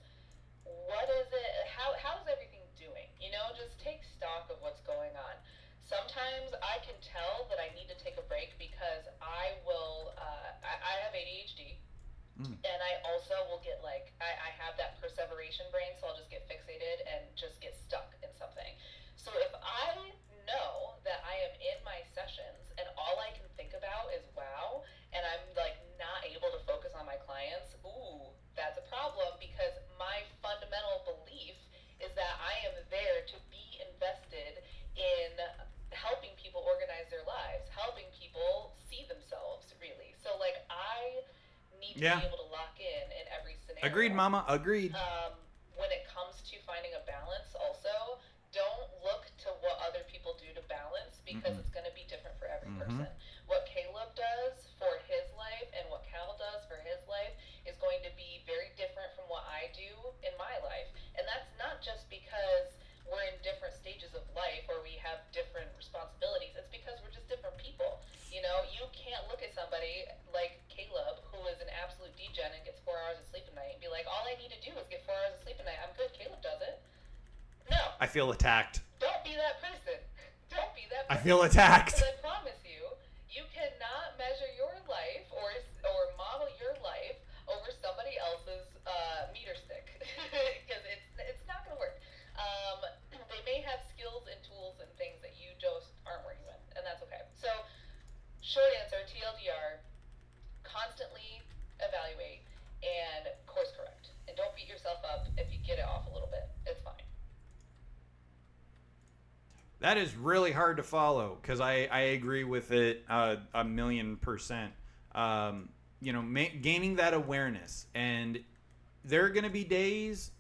And I also will get like, I have that perseveration brain, so I'll just get fixated and just get stuck in something. So if I know that I am in my sessions and all I can think about is wow, and I'm like not able to focus on my clients, ooh, that's a problem, because my fundamental belief is that I am there to be invested in helping people organize their lives, helping people see themselves, really. So like I need to Yeah. be able to lock in every scenario. Agreed, Mama. Agreed. When it comes to finding a balance, also, don't look to what other people do to balance, because it's going to be different for every person. What Caleb does for his life and what Cal does for his life is going to be very different from what I do in my life. And that's not just because we're in different stages of life or we have different responsibilities. It's because we're just different people. You know, you can't look at somebody like Caleb, who is an absolute degen and gets 4 hours of sleep a night, and be like, all I need to do is get 4 hours of sleep a night. I'm good. Caleb does it. No. I feel attacked. Don't be that person. Don't be that I person. feel attacked. Because I promise you, you cannot measure your life or model your life over somebody else's meter stick, because it's not going to work. They may have skills and tools and things that you just aren't working with, and that's okay. So, short answer, TLDR, constantly evaluate and course correct. And don't beat yourself up if you get it off a little bit. It's fine. That is really hard to follow, because I agree with it a 1,000,000%. You know, gaining that awareness, and there are going to be days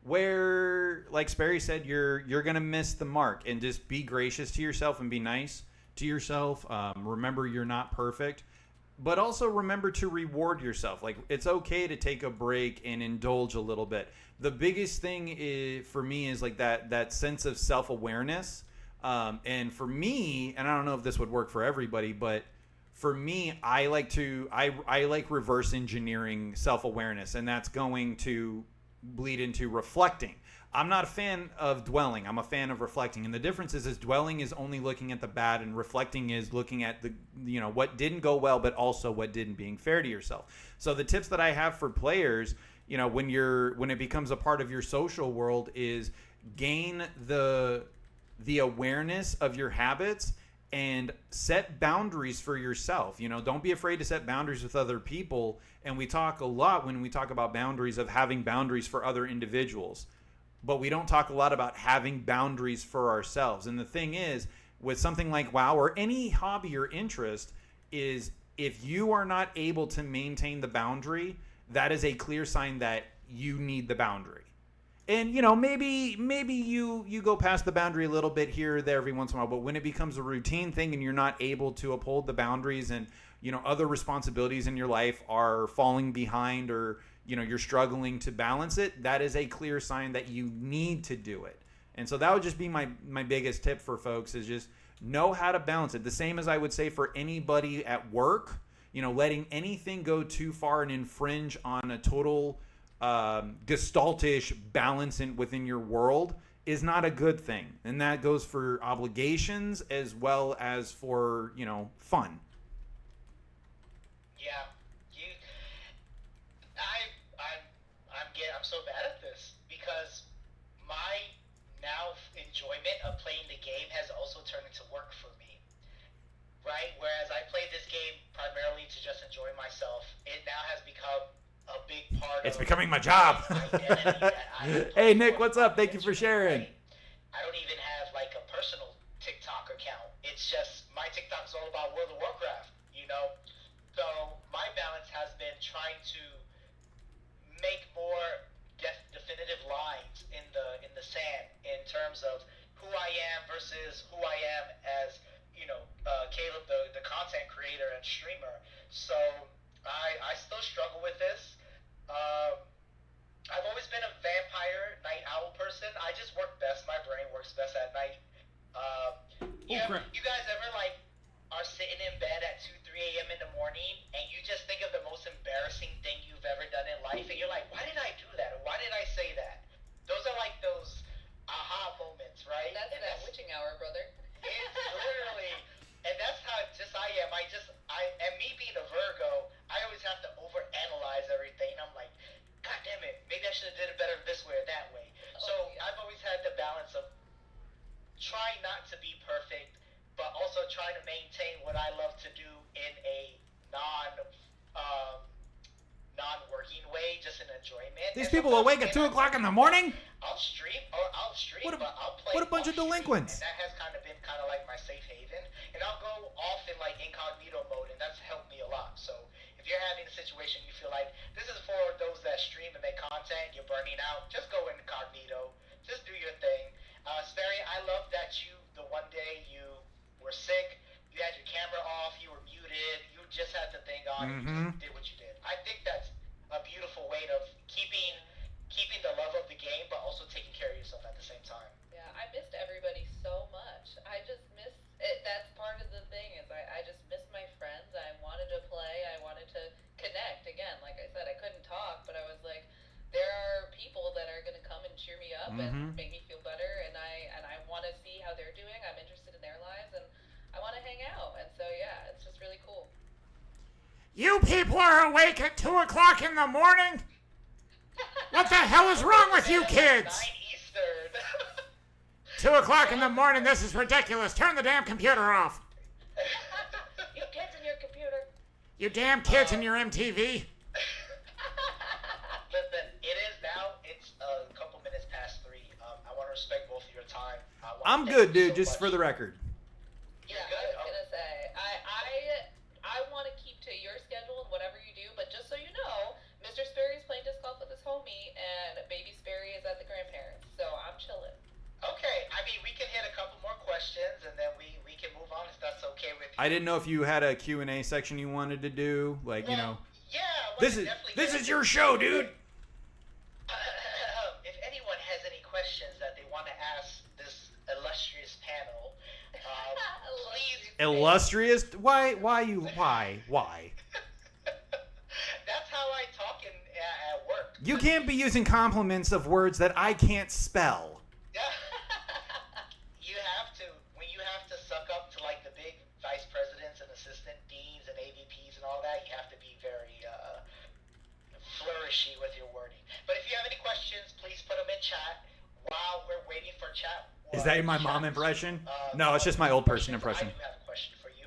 where, like Sperry said, you're going to miss the mark, and just be gracious to yourself and be nice to yourself. Remember, you're not perfect, but also remember to reward yourself. Like, it's okay to take a break and indulge a little bit. The biggest thing for me is like that sense of self-awareness. And for me, and I don't know if this would work for everybody, but for me, I like reverse engineering self-awareness, and that's going to bleed into reflecting. I'm not a fan of dwelling. I'm a fan of reflecting. And the difference is dwelling is only looking at the bad, and reflecting is looking at what didn't go well, but also what didn't, being fair to yourself. So the tips that I have for players, when it becomes a part of your social world, is gain the awareness of your habits and set boundaries for yourself. Don't be afraid to set boundaries with other people. And we talk a lot, when we talk about boundaries, of having boundaries for other individuals. But we don't talk a lot about having boundaries for ourselves. And the thing is, with something like WoW or any hobby or interest, is if you are not able to maintain the boundary, that is a clear sign that you need the boundary. And, maybe you go past the boundary a little bit here or there every once in a while, but when it becomes a routine thing and you're not able to uphold the boundaries, and, other responsibilities in your life are falling behind, or, you're struggling to balance it, that is a clear sign that you need to do it. And so that would just be my biggest tip for folks, is just know how to balance it. The same as I would say for anybody at work, letting anything go too far and infringe on a total gestaltish balance within your world is not a good thing. And that goes for obligations as well as for, fun. Yeah, I'm so bad at this, because my now enjoyment of playing the game has also turned into work for me, right? Whereas I played this game primarily to just enjoy myself, it now has become a big part It's of becoming my job. my identity that I Hey, Nick, what's up? Thank you for sharing. I don't even have like a personal TikTok account. It's just my TikTok's all about World of Warcraft, So my balance has been trying to make more definitive lines in the sand in terms of who I am versus who I am as Caleb, the content creator and streamer. So I still struggle with this. I've always been a vampire night owl person. I just work best. My brain works best at night. You guys ever are sitting in bed at 2, 3 a.m. in the morning, and you just think of the most embarrassing thing you've ever done in life, and you're like, why did I do that? Or why did I say that? Those are like those aha moments, right? That's that witching hour, brother. It's literally, and that's how just I am. And me being a Virgo, I always have to overanalyze everything. trying not to be perfect, but also trying to maintain what I love to do in a um, non-working way, just an enjoyment. These And people sometimes, awake at 2 o'clock in the morning? I'll stream, What a- but I'll play. what a bunch of off stream, delinquents. And that has kind of been kind of like my safe haven. And I'll go off in like incognito mode, and that's helped me a lot. So if you're having a situation you feel like this is for those that stream and make content, you're burning out, just go incognito. Just do your thing. Sperry, I love that the one day you were sick, you had your camera off, you were muted, you just had the thing on, and you just did what you did. I think that's a beautiful way of keeping the love of the game, but also taking care of yourself at the same time. Yeah, I missed everybody so much. I just miss it. That's part of the thing is I just miss my friends. I wanted to play. I wanted to connect again. Like I said, I couldn't talk, but I was like, there are people that are going to come and cheer me up and make me feel better, and I want to see how they're doing. I'm interested in their lives, and I want to hang out. And so yeah, it's just really cool. You people are awake at 2 o'clock in the morning? What the hell is wrong with you kids? 9 Eastern. 2 o'clock in the morning, this is ridiculous. Turn the damn computer off. You kids in your computer. You damn kids in your MTV. Listen, it is now. It's a couple minutes past 3. I want to respect both of your time. I'm good, dude, just for the record. You're Yeah, good. I was gonna say I want to keep to your schedule and whatever you do, but just so you know, Mr. Sperry's playing disc golf with his homie, and Baby Sperry is at the grandparents, so I'm chilling. Okay, I mean, we can hit a couple more questions, and then we can move on if that's okay with you. I didn't know if you had a Q&A section you wanted to do, like, you know. Yeah. well, This definitely is get your show, dude. If anyone has any questions that they want to ask this illustrious panel, please. Illustrious? Why? That's how I talk at work. You can't be using compliments of words that I can't spell. You have to. When you have to suck up to like the big vice presidents and assistant deans and AVPs and all that, you have to be very flourishy with your wording. But if you have any questions, please put them in chat while we're waiting for chat. Is that my mom impression? No, it's just my old person impression. I do have a question for you.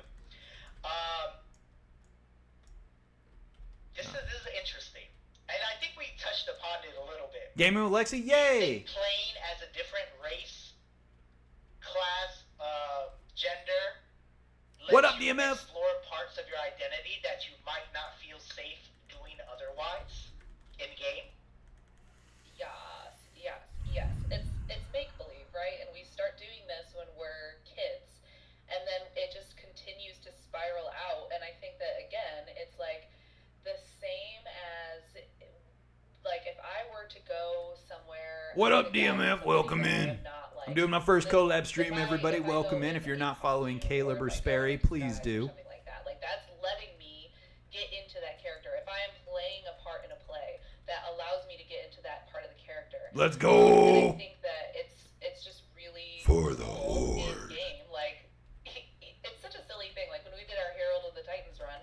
This is interesting, and I think we touched upon it a little bit. Gaming with Lexi? Yay! Playing as a different race, class, gender. What lets up, you DMF? Explore parts of your identity that you might not feel safe doing otherwise in game. Yes. It's make believe, right? And we start doing this when we're kids, and then it just continues to spiral out. And I think that again, it's like the same as like if I were to go somewhere. What up, with a guy DMF? with Welcome somebody in. that I'm not, like, I'm doing my first this- collab stream, if I- everybody. if I go Welcome in. with If you're a not following costume Caleb or my Sperry, parents' please guys or do. something like that. Like that's letting me get into that character. If I am playing a part in a play, that allows me to get into that part of the character. Let's And go! I think that it's just really For the cool in Horde. game. Like it's such a silly thing. Like when we did our Herald of the Titans run,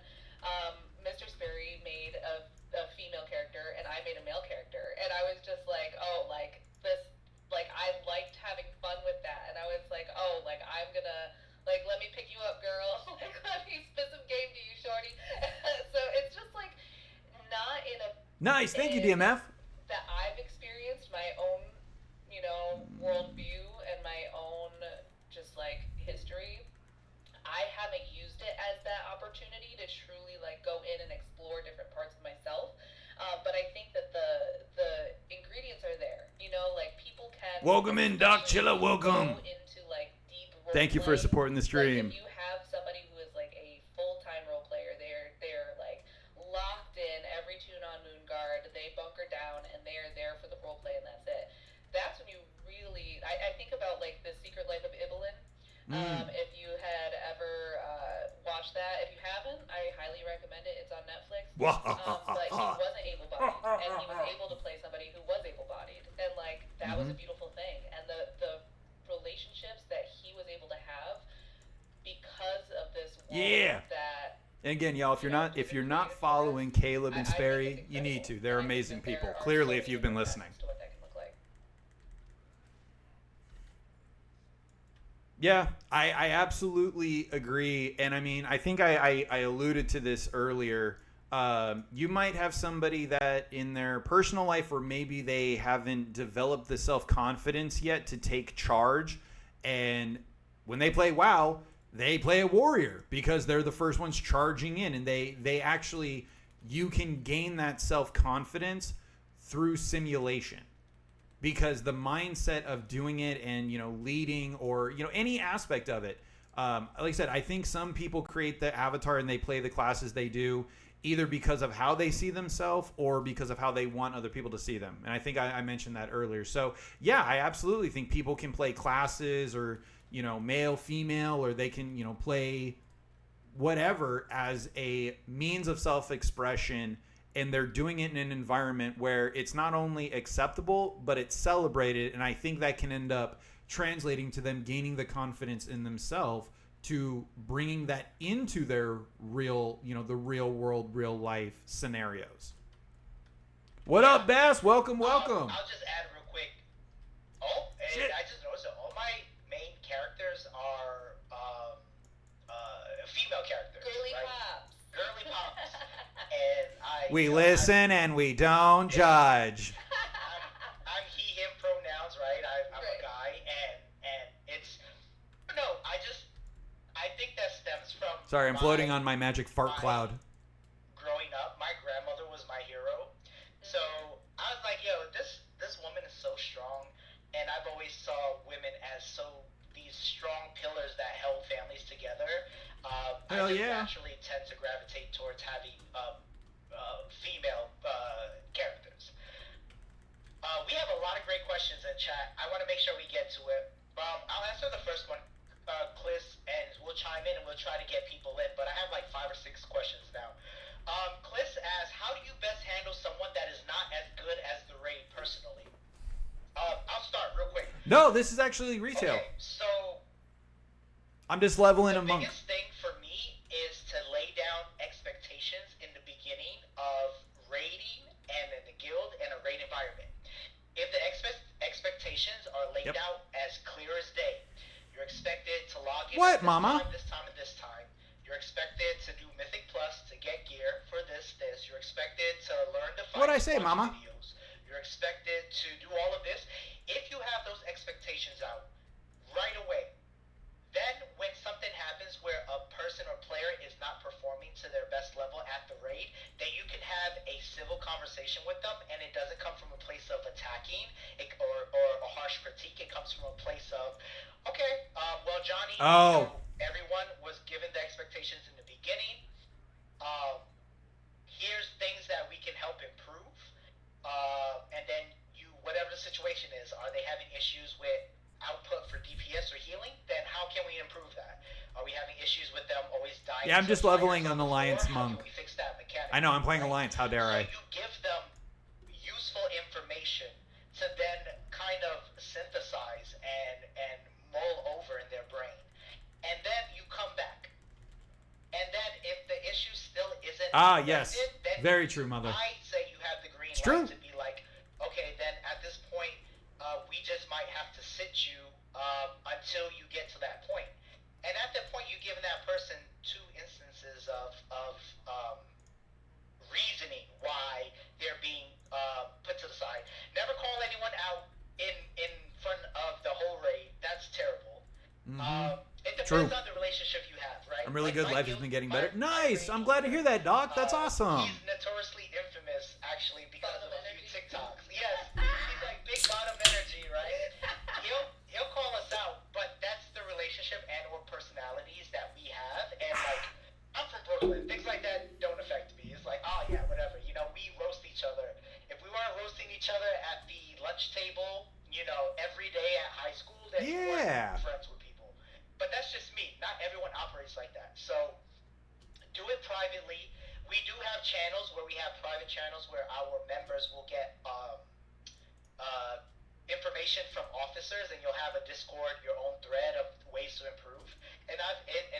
Mr. Sperry made a female character and I made a male character, and I was just like, oh, like this, like I liked having fun with that, and I was like, oh, like I'm gonna. Like, let me pick you up, girl. Like, let me spit some game to you, shorty. So it's just like not in a Nice. Thank you, DMF. that I've experienced my own, you know, worldview and my own just like history. I haven't used it as that opportunity to truly like go in and explore different parts of myself. But I think that the ingredients are there. You know, like people can. Welcome in, Doc Chilla. Welcome. Go into like deep Thank you for role-playing. supporting the Like, stream. if you have somebody who is like a full-time role player, they're like locked in every tune on Moonguard. They bunker down and they're there for the role play and that's it. That's when you really. I think about like the Secret Life of Ibelin. If you had ever watched that, if you haven't, I highly recommend it. It's on Netflix. But he wasn't able-bodied, and he was able to play somebody who was able-bodied, and like that was a beautiful thing. And the relationships that he was able to have because of this world Yeah. that. And again, y'all, if you're not following Caleb and I think Sperry, it's you need to. incredible. They're And I think amazing that there people. are Clearly, so if many you've been different listening. facets to what that can look like. Yeah, I absolutely agree. And I mean, I think I alluded to this earlier. You might have somebody that in their personal life, or maybe they haven't developed the self confidence yet to take charge. And when they play WoW, they play a warrior because they're the first ones charging in. And they actually, you can gain that self confidence through simulation, because the mindset of doing it and leading, or any aspect of it, like I said, I think some people create the avatar and they play the classes they do either because of how they see themselves or because of how they want other people to see them. And I think I mentioned that earlier. So yeah, I absolutely think people can play classes, or male, female, or they can play whatever as a means of self-expression, and they're doing it in an environment where it's not only acceptable, but it's celebrated. And I think that can end up translating to them gaining the confidence in themselves to bringing that into their real, the real world, real life scenarios. What up, Bass? Welcome. I'll just add real quick. Oh, and Shit. I just noticed that all my main characters are female characters. Girly right? pops. Girly pops. And We listen and we don't judge. I'm he, him pronouns, right? I'm Right. a guy, and it's I think that stems from. Sorry, I'm floating on my magic fart cloud. Growing up, my grandmother was my hero, so I was like, yo, this woman is so strong, and I've always saw women as these strong pillars that held families together. Hell I just yeah. naturally tend to gravitate towards having female characters. We have a lot of great questions in chat. I want to make sure we get to it. I'll answer the first one, Cliss, and we'll chime in and we'll try to get people in. But I have like 5 or 6 questions now. Cliss asks, how do you best handle someone that is not as good as the raid personally? I'll start real quick. No, this is actually retail. Okay, so I'm just leveling the a monk. biggest thing for me is to lay down expectations in the beginning of raiding and in the guild and a raid environment. If the expectations are laid Yep. out as clear as day, you're expected to log in What, at this mama? time, this time, and this time. You're expected to do Mythic Plus to get gear for this. You're expected to learn to fight. What'd I say, watch mama? videos. You're expected to do all of this. If you have those expectations out right away, then when something happens where a person or player is not performing to their best level at the raid, then you can have a civil conversation with them, and it doesn't come from a place of attacking or a harsh critique. It comes from a place of, okay, well, Johnny, Oh. everyone was given the expectations in the beginning. Here's things that we can help improve. And then whatever the situation is, are they having issues with output for DPS or healing? Then how can we improve that? Are we having issues with them always dying? Yeah, I'm to just fires leveling on an the floor? Alliance How monk. can we fix that mechanic? I know, I'm playing Right? Alliance. How dare I? So you give them useful information to then kind of synthesize and mull over in their brain. And then you come back. And then if the issue still isn't Yes. corrected, then Very true, mother. I say you have the green It's light true. to be like, okay, then at this point, we just might have to sit you until you get to that point. And at that point, you've given that person 2 instances of reasoning why they're being put to the side. Never call anyone out in front of the whole raid. That's terrible. It depends on the relationship you have, right? I'm really Like, good. my Life has guild- been getting my- better. my Nice. raid I'm glad to hear that, Doc. That's awesome. He's notoriously infamous, actually, because of a few energy. TikToks. Yes, he's like big bottom energy, right? He'll call us out, but that's the relationship and or personalities that we have. And like, I'm from Brooklyn. Things like that don't affect me. It's like, oh yeah, whatever. We roast each other. If we weren't roasting each other at the lunch table, every day at high school, then we Yeah. weren't friends with people. But that's just me. Not everyone operates like that. So do it privately. We do have channels where we have private channels where our members will get information from officers, and you'll have a Discord, your own thread of ways to improve. And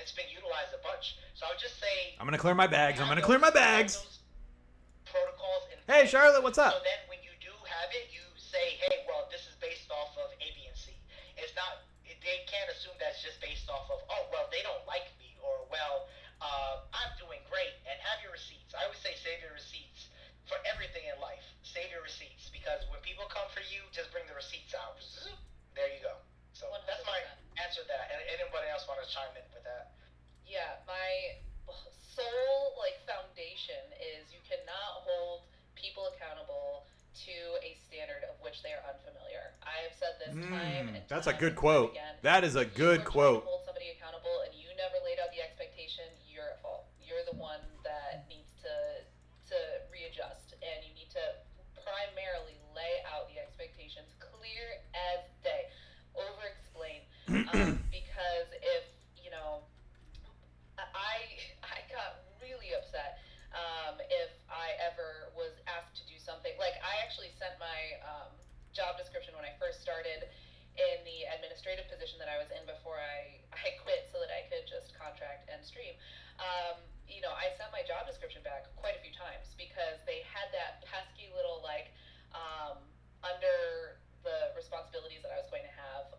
it's been utilized a bunch. So I would just say I'm gonna clear my bags. I'm have gonna clear my those- bags. have those protocols in Hey, place. Charlotte, what's So up? then when you do have it, you say, hey, well, this is based off of A, B, and C. It's not. they can't assume that's just based off of, oh, well, they don't like me, or, well, I'm doing great, and have your receipts. I always say save your receipts for everything in life. Save your receipts, because when people come for you, just bring the receipts out. Zoop, there you go. So that's my 100%. answer to that. And anybody else want to chime in with that? Yeah, my sole foundation is you cannot hold people accountable to a standard of which they are unfamiliar. I have said this time and That's a time good and time quote. again. That is a If good you are trying to quote. hold somebody accountable and you never laid out the expectation, you're at fault. You're the one that needs to readjust, and you need to primarily lay out the expectations clear as day. Over explain, because if I got really upset if I ever was asked to do something. Like, I actually sent my job description when I first started in the administrative position that I was in before I quit so that I could just contract and stream. I sent my job description back quite a few times because they had that pesky little under the responsibilities that I was going to have,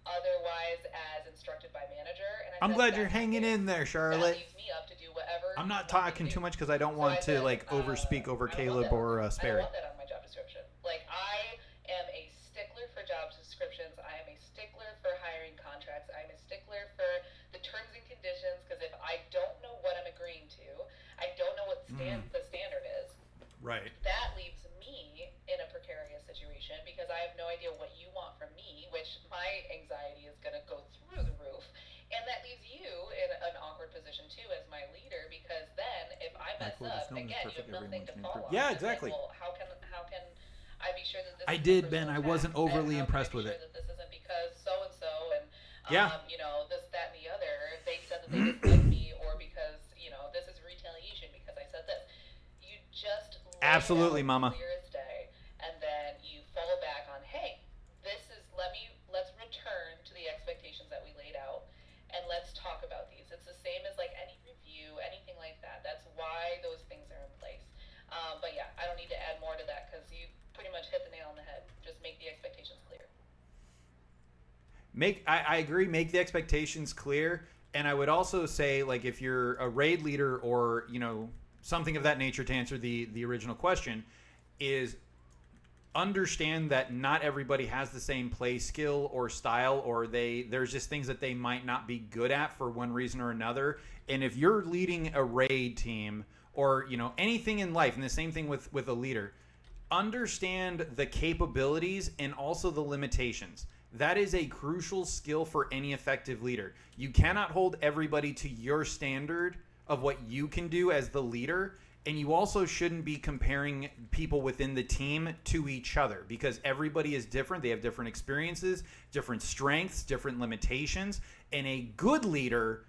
otherwise as instructed by manager. And I'm glad you're hanging in there, That Charlotte. leaves me up to do whatever. I'm not you want me talking to too do. much because I don't So want I to said, overspeak over I don't want Caleb that or on- I don't Sperry. want that on my job description. Like, I am a stickler for job descriptions. I am a stickler for hiring contracts. I am a stickler for the terms and conditions, because if I don't know what I'm agreeing to, I don't know what the standard is. Right. That leaves me in a precarious situation because I have no idea what you want from me, which my anxiety is going to go through the roof. And that leaves you in an awkward position too as my leader, because then if I mess quote is up, filmed is again, you perfect, have nothing everyone to can fall improve. on. Yeah, It's like, exactly. well, how can I be sure that this I isn't did, a Ben. I personal wasn't attack? overly And how can I impressed be with sure it. that this isn't because so and so and Yeah. this, that, and the other, they said that they dislike me, or because this is retaliation because I said this. You just lay it Absolutely, out Mama. clear as day, and then you fall back on, hey, let's return to the expectations that we laid out, and let's talk about these. It's the same as any review, anything like that. That's why those things are in place. But yeah, I don't need to add more to that because you pretty much hit the nail on the head. Just make the expectations clear. I agree. Make the expectations clear, and I would also say, if you're a raid leader or something of that nature, to answer the original question, is understand that not everybody has the same play skill or style, or there's just things that they might not be good at for one reason or another. And if you're leading a raid team or anything in life, and the same thing with a leader, understand the capabilities and also the limitations. That is a crucial skill for any effective leader. You cannot hold everybody to your standard of what you can do as the leader, and you also shouldn't be comparing people within the team to each other, because everybody is different. They have different experiences, different strengths, different limitations, and a good leader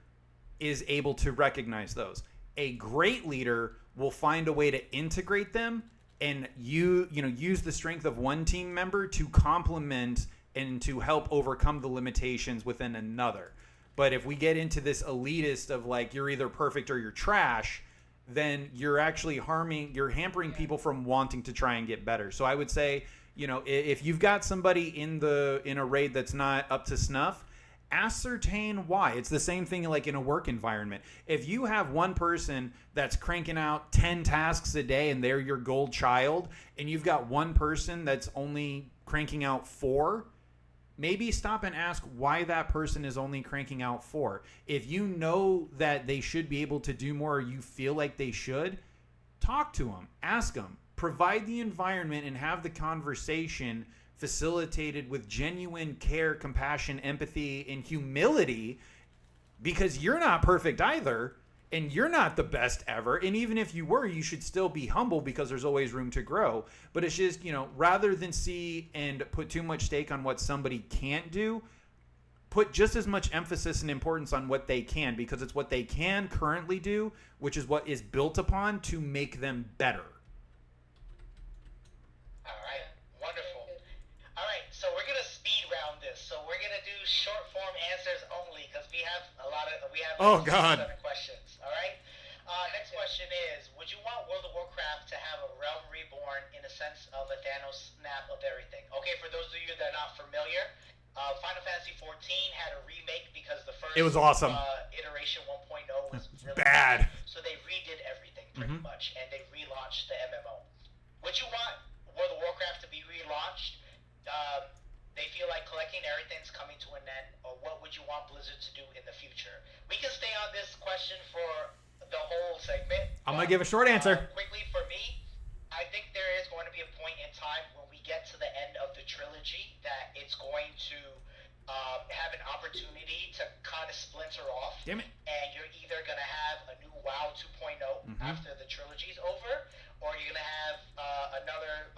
is able to recognize those. A great leader will find a way to integrate them, and use the strength of one team member to complement and to help overcome the limitations within another. But if we get into this elitist of you're either perfect or you're trash, then you're actually hampering people from wanting to try and get better. So I would say, if you've got somebody in a raid that's not up to snuff, ascertain why. It's the same thing in a work environment. If you have one person that's cranking out 10 tasks a day and they're your gold child, and you've got one person that's only cranking out 4, maybe stop and ask why that person is only cranking out 4. If you know that they should be able to do more, or you feel like they should, talk to them, ask them, provide the environment, and have the conversation facilitated with genuine care, compassion, empathy, and humility, because you're not perfect either, and you're not the best ever. And even if you were, you should still be humble, because there's always room to grow. But it's just, rather than see and put too much stake on what somebody can't do, put just as much emphasis and importance on what they can, because it's what they can currently do, which is what is built upon to make them better. All right, wonderful. All right, so we're gonna speed round this. So we're gonna do short form answers only, because we have Oh, God. 7 questions. All right. Next question is: would you want World of Warcraft to have a realm reborn in a sense of a Thanos snap of everything? Okay, for those of you that are not familiar, Final Fantasy 14 had a remake because the first It was awesome. iteration 1.0 was really bad. So they redid everything pretty much, and they relaunched the MMO. Would you want World of Warcraft to be relaunched? They feel like collecting everything's coming to an end, or what would you want Blizzard to do in the future? We can stay on this question for the whole segment. I'm gonna give a short answer. Quickly, for me, I think there is going to be a point in time when we get to the end of the trilogy that it's going to have an opportunity to kind of splinter off. Damn it. And you're either going to have a new WoW 2.0 after the trilogy's over, or you're going to have another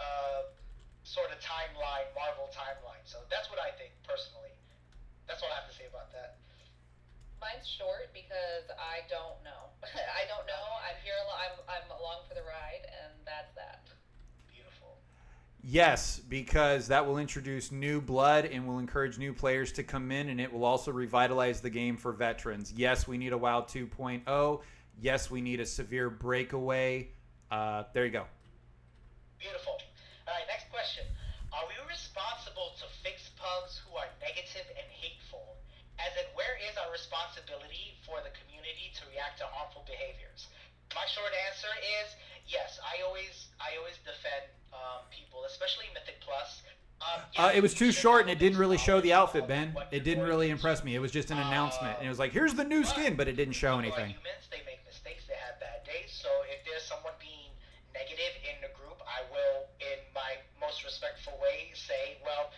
sort of timeline, Marvel timeline. So that's what I think, personally. That's all I have to say about that. Mine's short because I don't know. I don't know. I'm here. I'm along for the ride, and that's that. Beautiful. Yes, because that will introduce new blood and will encourage new players to come in, and it will also revitalize the game for veterans. Yes, we need a WoW 2.0. Yes, we need a severe breakaway. There you go. Beautiful. All right, next question. Are we responsible to fix pugs who are negative and hateful? As in, where is our responsibility for the community to react to harmful behaviors? My short answer is yes. I always defend people, especially Mythic Plus. It was too short, and it didn't really show the outfit, Ben. It didn't really impress me. It was just an announcement, and it was like, here's the new skin, but it didn't show People are anything. humans. They make mistakes. They have bad days. So if there's someone being negative in the group, I will, in my most respectful way, say, well,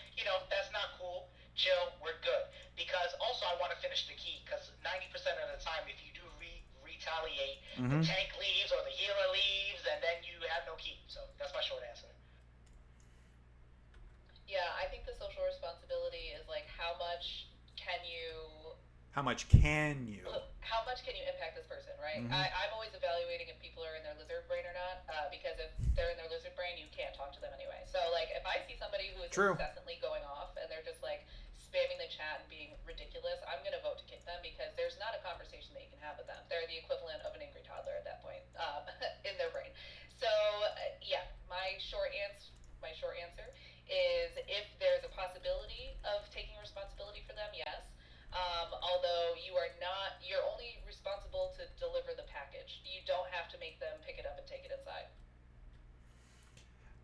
that's not cool. Chill. We're good. Because also I want to finish the key, because 90% of the time, if you do retaliate, the tank leaves or the healer leaves, and then you have no key. So that's my short answer. Yeah, I think the social responsibility is like how much can you impact this person, right? I'm always evaluating if people are in their lizard brain or not, because if they're in their lizard brain, you can't talk to them anyway. So like if I see somebody who is True. incessantly going off and they're just like spamming the chat and being ridiculous, I'm going to vote to kick them because there's not a conversation that you can have with them. They're the equivalent of an angry toddler at that point in their brain. So yeah, my short answer is if there's a possibility of taking responsibility for them, yes. Although you're only responsible to deliver the package. You don't have to make them pick it up and take it inside.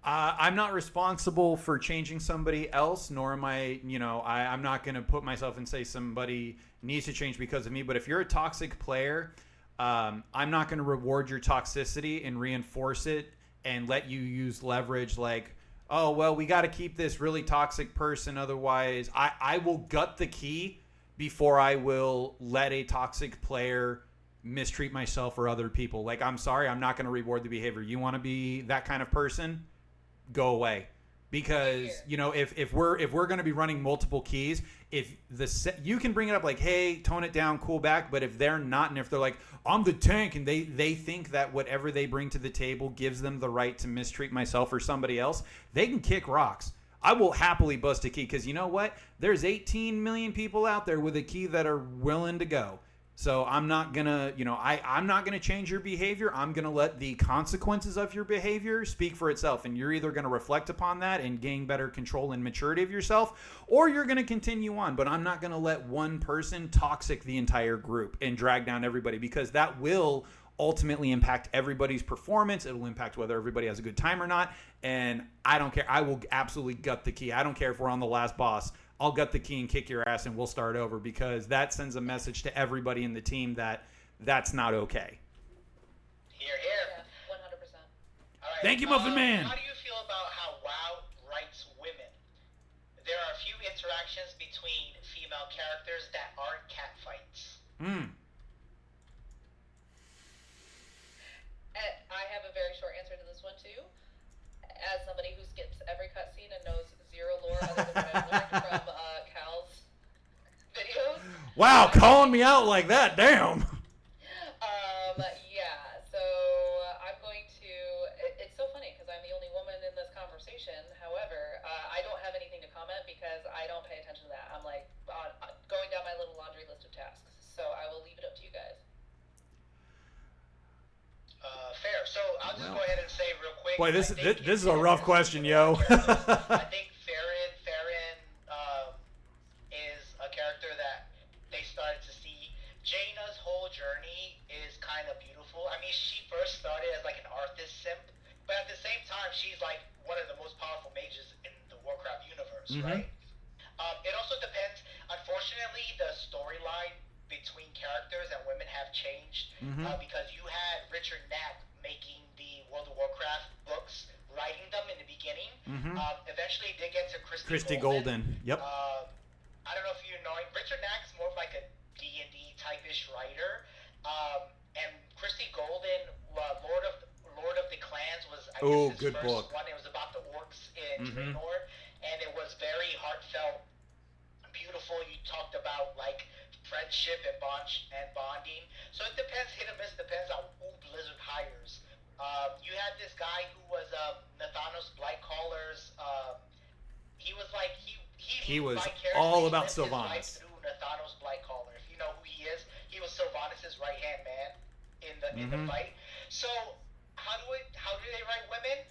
I'm not responsible for changing somebody else, nor am I'm not going to put myself and say somebody needs to change because of me. But if you're a toxic player, I'm not going to reward your toxicity and reinforce it and let you use leverage like, oh, well, we got to keep this really toxic person. Otherwise, I will gut the key before I will let a toxic player mistreat myself or other people. Like, I'm sorry, I'm not going to reward the behavior. You want to be that kind of person? Go away. Because, if we're going to be running multiple keys, you can bring it up like, hey, tone it down, cool back. But if they're not, and if they're like, I'm the tank, and they think that whatever they bring to the table gives them the right to mistreat myself or somebody else, they can kick rocks. I will happily bust a key because you know what? There's 18 million people out there with a key that are willing to go. So I'm not going to, I'm not going to change your behavior. I'm going to let the consequences of your behavior speak for itself. And you're either going to reflect upon that and gain better control and maturity of yourself, or you're going to continue on. But I'm not going to let one person toxic the entire group and drag down everybody, because that will ultimately impact everybody's performance. It'll impact whether everybody has a good time or not. And I don't care. I will absolutely gut the key. I don't care if we're on the last boss. I'll gut the key and kick your ass and we'll start over, because that sends a message to everybody in the team that that's not okay. Hear, hear. Yeah, 100%. All right. Thank you, Muffin Man. How do you feel about how WoW writes women? There are a few interactions between female characters that aren't catfights. I have a very short answer to this one too. As somebody who skips every cutscene and knows zero lore other than what I learned from Cal's videos. Wow, calling me out like that, damn. Yeah, so I'm going to, it's so funny because I'm the only woman in this conversation. However, I don't have anything to comment because I don't pay attention to that. I'm like going down my little laundry list of tasks. So I will leave it up to you guys. Fair. So I'll just go ahead and say real quick. Boy, this is a rough question, yo. I think Farron first started as like an Arthas simp, but at the same time, she's like one of the most powerful mages in the Warcraft universe, right? It also depends. Unfortunately, the storyline between characters and women have changed because you had Richard Knapp making the World of Warcraft books, writing them in the beginning. Eventually, they get to Christy Golden. Yep. I don't know if you know him. Richard Knapp's more of like a D&D type-ish writer. And Christy Golden, Lord of the Clans was, I guess, his good first book. one. It was about the orcs in Draenor, and it was very heartfelt, beautiful. You talked about like friendship and bonding. So it depends, hit or miss, depends on who Blizzard hires. You had this guy who was Nathanos Blightcaller's. He was like He was vicariously all about lived his life Sylvanas. through Nathanos Blightcaller. If you know who he was Sylvanas' right hand man in the fight. So how do they write women?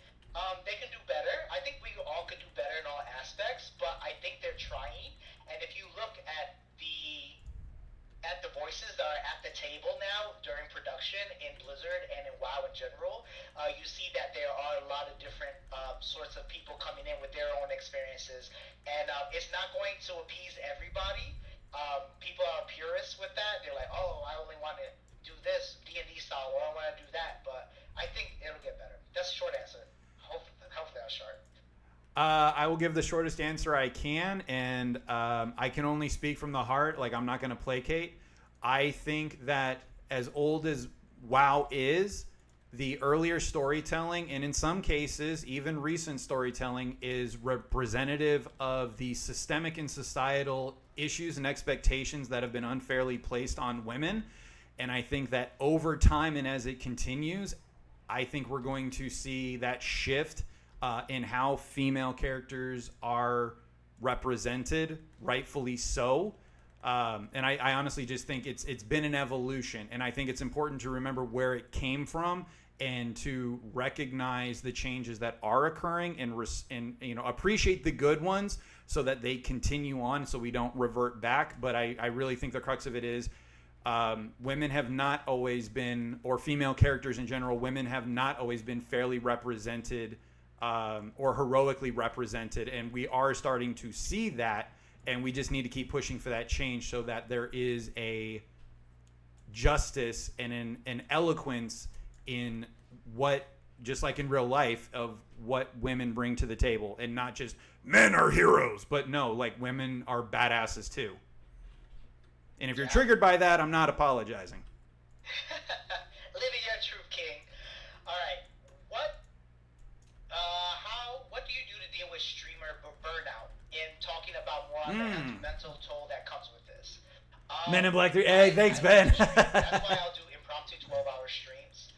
They can do better. I think we all could do better in all aspects, but I think they're trying. And if you look at the voices that are at the table now during production in Blizzard and in WoW in general, you see that there are a lot of different sorts of people coming in with their own experiences, and it's not going to appease everybody. People are purists with that. They're like, oh, I only want to do this D&D style, or I want to do that. But I think it'll get better. That's a short answer. Hopefully that was short. I will give the shortest answer I can, and I can only speak from the heart. Like, I'm not going to placate. I think that as old as WoW is, the earlier storytelling, and in some cases, even recent storytelling, is representative of the systemic and societal issues and expectations that have been unfairly placed on women. And I think that over time and as it continues, I think we're going to see that shift in how female characters are represented, rightfully so. And I honestly just think it's been an evolution, and I think it's important to remember where it came from and to recognize the changes that are occurring and appreciate the good ones so that they continue on, so we don't revert back. But I really think the crux of it is women have not always been, or female characters in general, women have not always been fairly represented or heroically represented, and we are starting to see that. And we just need to keep pushing for that change so that there is a justice and an eloquence in what, just like in real life, of what women bring to the table. And not just, men are heroes. But no, like, women are badasses too. And if you're triggered by that, I'm not apologizing. Living your truth, King. All right. What do you do to deal with streamer burnout? In talking about more on the mental toll that comes with this. Men in Black 3. Hey, thanks, Ben. That's why I'll do impromptu 12-hour streams.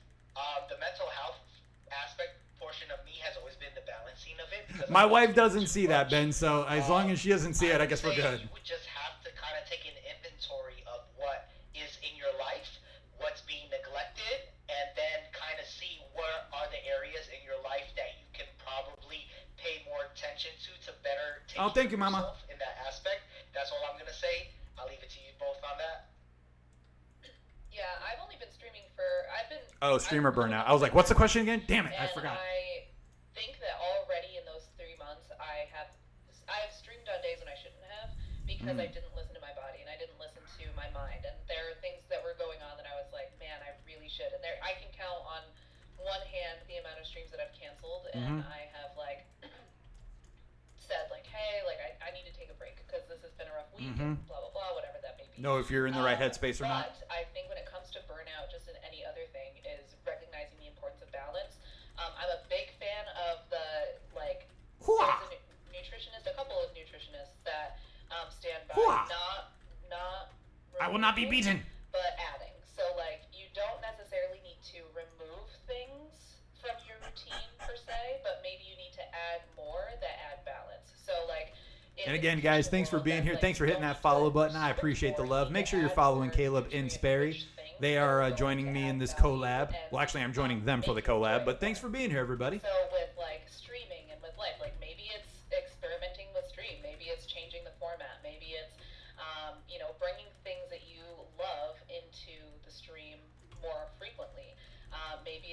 The mental health aspect portion of me has always been the balancing of it. Because My wife doesn't see that, Ben, so as long as she doesn't see it, I guess we're good. You would just have to kind of take an inventory of what is in your life, what's being neglected, and then kind of see where are the areas in your life that you can probably pay more attention to better take care thank you, of Mama. yourself in that aspect. That's all I'm going to say. I'll leave it to you both on that. Yeah, I've only been streaming Streamer burnout. I was like, what's the question again? Damn it, I And forgot. I think that already in those 3 months, I have streamed on days when I shouldn't have because I didn't listen to my body and I didn't listen to my mind. And there are things that were going on that I was like, man, I really should. And I can count on one hand the amount of streams that I've canceled, and I have like said like, hey, like I need to take a break because this has been a rough week, and blah blah blah, whatever that may be. Know if you're in the right headspace or not. But I think when it comes to burnout, just in any other thing, is recognizing the importance of balance. I'm a big fan of the like. There's a nutritionist, a couple of nutritionists that stand by not. I will not be removing, beaten. But adding. So like you don't necessarily need to remove things from your routine per se, but maybe you need to add more that add balance. So like. And again, guys, thanks for being here. Thanks for hitting that follow button. I appreciate the love. Make sure you're following Caleb and Sperry. They are joining me in this collab. Well, actually, I'm joining them for the collab, but thanks for being here, everybody. So with like streaming and with life, like maybe it's experimenting with stream, maybe it's changing the format, maybe it's bringing things that you love into the stream more frequently. Maybe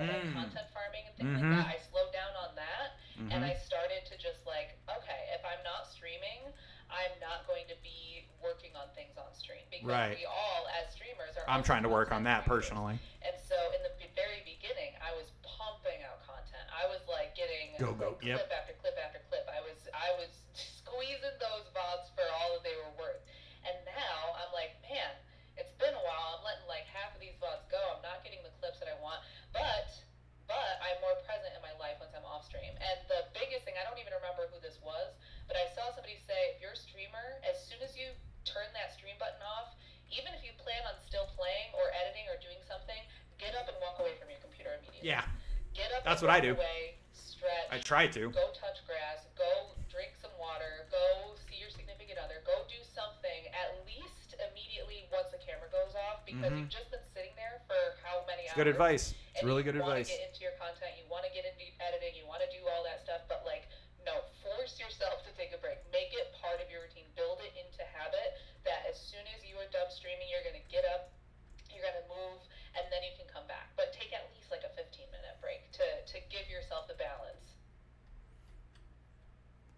like Mm. content farming and things Mhm. like that. I slowed down on that, and Mhm. I started to just like, okay, if I'm not streaming, I'm not going to be working on things on stream because Right. we all, as streamers, are. I'm also trying to work on content that creators. personally. And so in the very beginning, I was pumping out content. I was like getting Go, like, yep. clip after clip after clip. I was squeezing those VODs for all that they were worth. And now I'm like, man, it's been a while. I'm letting like half of these VODs go. I'm not getting the clips that I want, but I'm more present in my life once I'm off stream. And the biggest thing, I don't even remember who this was, but I saw somebody say, if you're a streamer, as soon as you turn that stream button off, even if you plan on still playing or editing or doing something, get up and walk away from your computer immediately. Yeah. Get up That's and what I walk do. away, stretch, I try to. go touch grass, go drink some water, go see your significant other, go do something at least immediately once the camera goes off because you've just been sitting there for how many It's hours. good advice. It's And really good you want advice. to get into your content, you want to get into editing, you want to do all that stuff, but like, no, force yourself to take a break. Make it part of your routine. Build it into habit that as soon as you are done streaming, you're going to get up, you're going to move, and then you can come back. But take at least like a 15-minute break to give yourself the balance.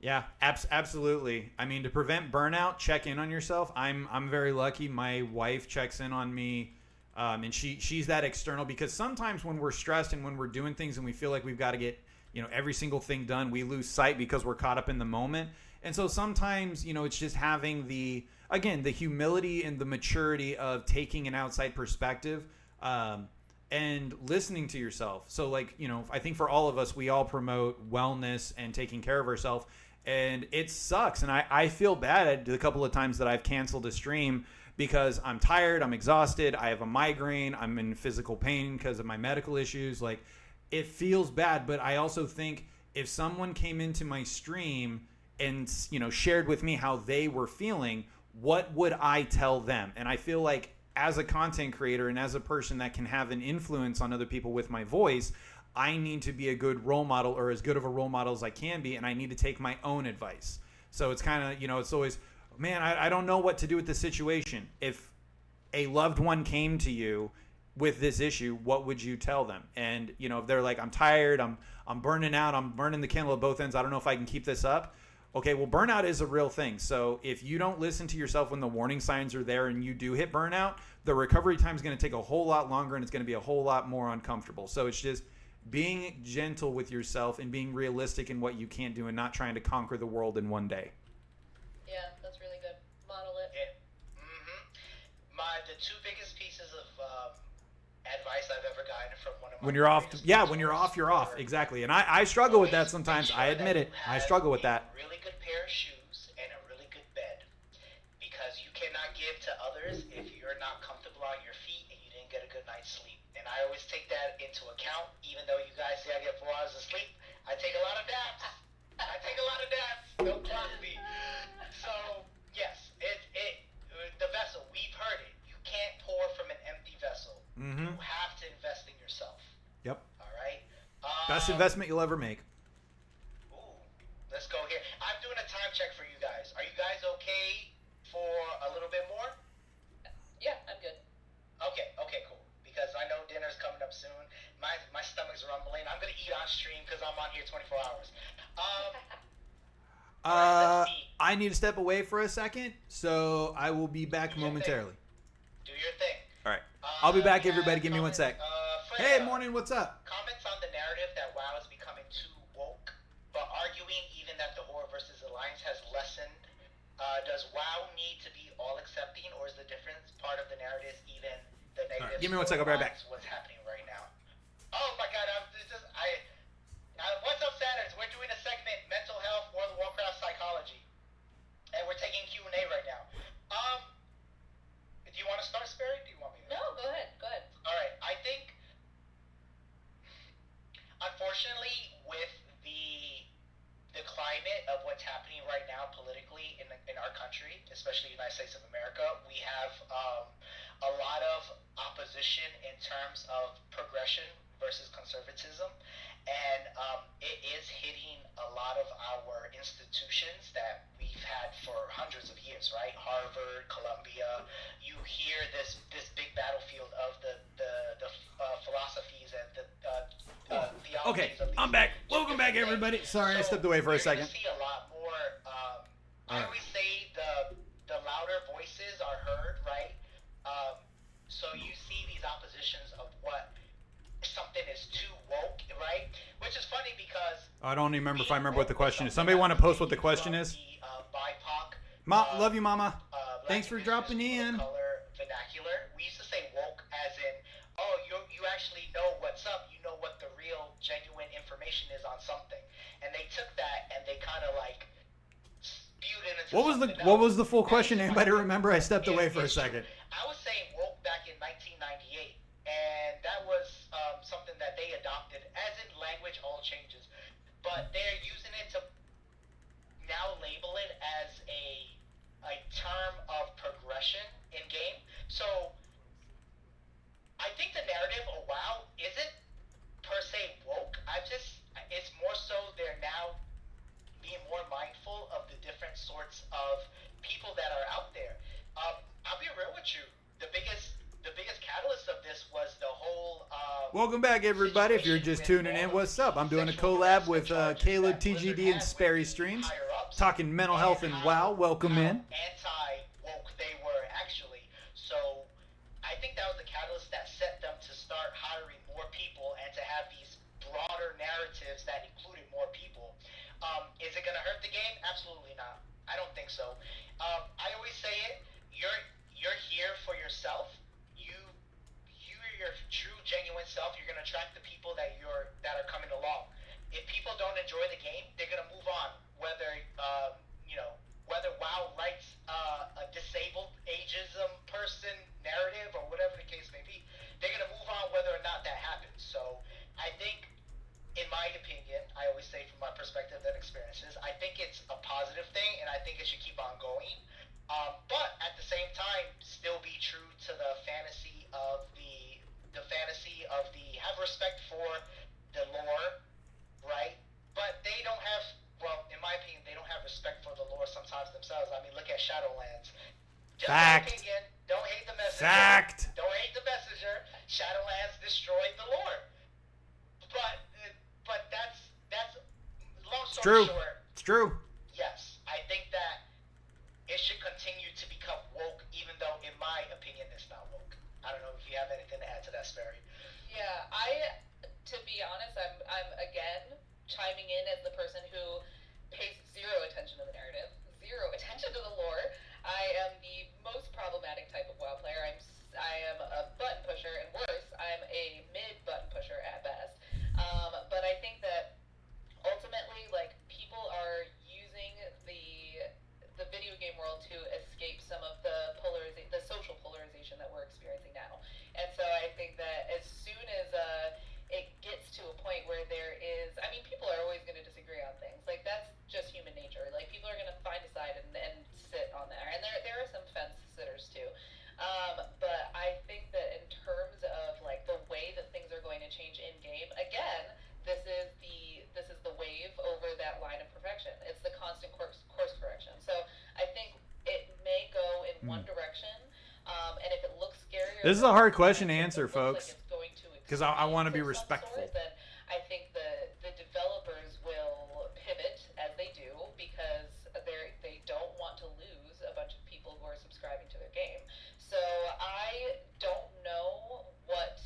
Yeah, absolutely. I mean, to prevent burnout, check in on yourself. I'm very lucky. My wife checks in on me, and she's that external because sometimes when we're stressed and when we're doing things and we feel like we've got to get every single thing done, we lose sight because we're caught up in the moment. And so sometimes it's just having the humility and the maturity of taking an outside perspective. And listening to yourself. So like, I think for all of us, we all promote wellness and taking care of ourselves. And it sucks. And I feel bad the couple of times that I've canceled a stream because I'm tired, I'm exhausted, I have a migraine, I'm in physical pain because of my medical issues. Like, it feels bad. But I also think if someone came into my stream and, shared with me how they were feeling, what would I tell them? And I feel like as a content creator and as a person that can have an influence on other people with my voice, I need to be a good role model or as good of a role model as I can be, and I need to take my own advice. So it's kind of, it's always, man, I don't know what to do with the situation. If a loved one came to you with this issue, what would you tell them? And, if they're like, I'm tired, I'm burning out, I'm burning the candle at both ends, I don't know if I can keep this up. Okay, well, burnout is a real thing. So if you don't listen to yourself when the warning signs are there and you do hit burnout, the recovery time is going to take a whole lot longer and it's going to be a whole lot more uncomfortable. So it's just being gentle with yourself and being realistic in what you can't do and not trying to conquer the world in one day. Yeah, that's really good. Model it. Yeah. The two biggest pieces of advice I've ever gotten from one of my When you're off, greatest yeah, when you're mentors off, you're off. were, Exactly. And I struggle with that always sometimes. make I sure admit that it. you I have struggle with a that. really good pair of shoes and a really good bed, because you cannot give to others if you're not comfortable on your feet and you didn't get a good night's sleep. And I always take that into account. Even though you guys say I get 4 hours of sleep, I take a lot of naps. I take a lot of naps. Don't clock me. So yes, the vessel. We've heard it. You can't pour from an empty vessel. Mm-hmm. You have to invest in yourself. Yep. All right. Best investment you'll ever make. Ooh, let's go here. I'm doing a time check for you guys. Are you guys okay for a little bit more? Yeah, I'm good. Okay, cool. Because I know dinner's coming up soon. My stomach's rumbling. I'm gonna eat on stream because I'm on here 24 hours. Let's see. I need to step away for a second, so I will be back momentarily. Do your thing. All right. I'll be back, We everybody. have Give me one sec. Fred, Hey, morning. What's up? Comments on the narrative that WoW is becoming too woke, but arguing even that the Horror versus Alliance has lessened. Does WoW need to be all accepting, or is the difference part of the narrative even the negative? Give me one sec. I'll be right back. storylines, what's happening right now? Oh my God! What's up, Saturns? We're doing a segment, mental health, World of Warcraft psychology, and we're taking Q&A right now. Do you want to start, Sperry? Do you want me to? No, go ahead. Go ahead. All right. I think, unfortunately, with the climate of what's happening right now politically in our country, especially the United States of America, we have a lot of opposition in terms of progression versus conservatism, and it is hitting a lot of our institutions that we've had for hundreds of years, right? Harvard, Columbia. You hear this big battlefield of the philosophies and the Okay, things of these. I'm back. two Welcome back, different everybody. things. Sorry, I So stepped away for a you're gonna second. see a lot more. I Alright. always say the louder voices are heard, right? So you see these oppositions of what something is too woke, right? Which is funny because I don't even remember if I remember what the woke was question is. something Somebody that want to was post what the taken question from is? The BIPOC, Love you, Mama. black Thanks for dropping indigenous in. people of color vernacular. We used to say woke as in, oh, you actually know what's up. You know what the real, genuine information is on something. And they took that and they kind of like spewed it into What was the full question? Anybody remember? I stepped away for a second. I was saying woke back in 1998, and that was something that they adopted, as in language all changes, but they're using it to now label it as a term of progression in game. So I think the narrative of WoW isn't per se woke. It's more so they're now being more mindful of the different sorts of people that are out there. I'll be real with you. The biggest catalyst of this was the whole. Welcome back, everybody. If you're just tuning in, what's up? I'm doing a collab with Caleb TGD and Sperry Streams, talking mental health and WoW. Welcome in. Anti-woke they were actually. So I think that was the catalyst that set them to start hiring more people and to have these broader narratives that included more people. Is it going to hurt the game? Absolutely not. I don't think so. I always say it. You're here for yourself. You're your true, genuine self. You're going to attract the people that are coming along. If people don't enjoy the game, they're going to move on. Whether WoW writes a disabled ageism person narrative or whatever the case may be, they're going to move on whether or not that happens. So I think, in my opinion, I always say from my perspective and experiences, I think it's a positive thing, and I think it should keep on going. But at the same time, still be true to the fantasy of the have respect for the lore, right? But they don't have, well, in my opinion, they don't have respect for the lore sometimes themselves. I mean, look at Shadowlands. Just Fact. my opinion. Don't hate the messenger. Fact. Don't hate the messenger. Shadowlands destroyed the lore. But that's long It's story true. short. It's true. Yes, I think that it should continue to become woke, even though, in my opinion, it's not woke. I don't know if you have anything to add to that, Sperry. Yeah, to be honest, I'm again chiming in as the person who pays zero attention to the narrative, zero attention to the lore. I am the most problematic type of WoW player. I am a button pusher, and worse, I'm a mid button pusher at best. But I think that ultimately, like, people are using the video game world to escape some of the social polarization that we're experiencing now. And so I think that as soon as it gets to a point where there is, I mean, people are always going to disagree on things. Like, that's just human nature. Like, people are going to find a side and sit on there. And there are some fence sitters too. But I think that in terms of like the way that things are going to change in game, again, this is the wave over that line of perfection. It's the constant course correction. So I think it may go in one direction, and if it looks scary, This is a hard question to answer, folks, because I want to be of some respectful. sort, then I think the developers will pivot as they do because they don't want to lose a bunch of people who are subscribing to their game. So I don't know what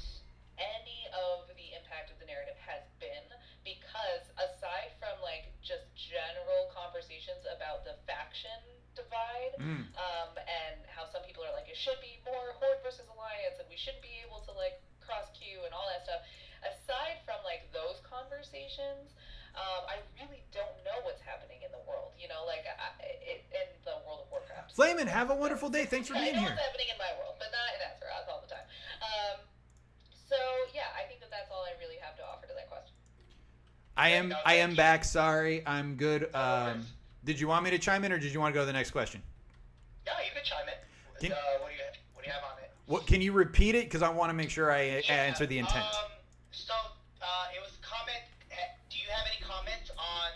any of the impact of the narrative has been, because aside from like just general conversations about the faction divide, and how some people are like, it should be more Horde versus Alliance, and we shouldn't be able to like cross queue and all that stuff. Aside from like those conversations, I really don't know what's happening in the world. You know, like in the World of Warcraft. Flamin', have a wonderful day. Thanks for I being know here. what's happening in my world, but not in Azeroth all the time. So yeah, I think that's all I really have to offer to that question. I am back. Sorry, I'm good. Did you want me to chime in, or did you want to go to the next question? Yeah, you can chime in. What do you have on it? What can you repeat it? Because I want to make sure I answer the intent. It was a comment. Do you have any comments on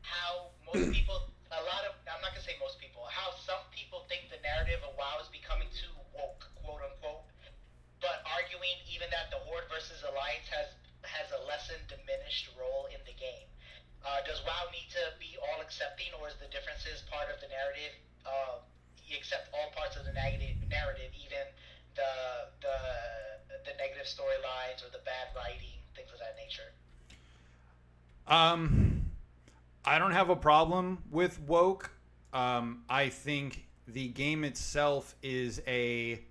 how most people, I'm not gonna say most people, how some people think the narrative of WoW is becoming too woke, quote unquote, but arguing even that the Horde versus Alliance has has a less and diminished role in the game. Does WoW need to be all accepting, or is the differences part of the narrative? You accept all parts of the negative narrative, even the negative storylines or the bad writing, things of that nature. I don't have a problem with woke. I think the game itself is a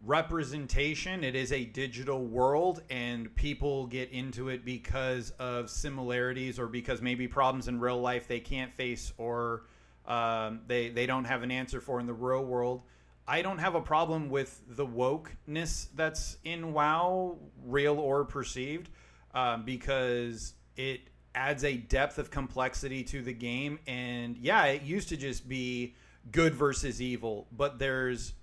representation. It is a digital world, and people get into it because of similarities or because maybe problems in real life they can't face, or they don't have an answer for in the real world. I don't have a problem with the wokeness that's in WoW, real or perceived, because it adds a depth of complexity to the game. And yeah, it used to just be good versus evil, but there's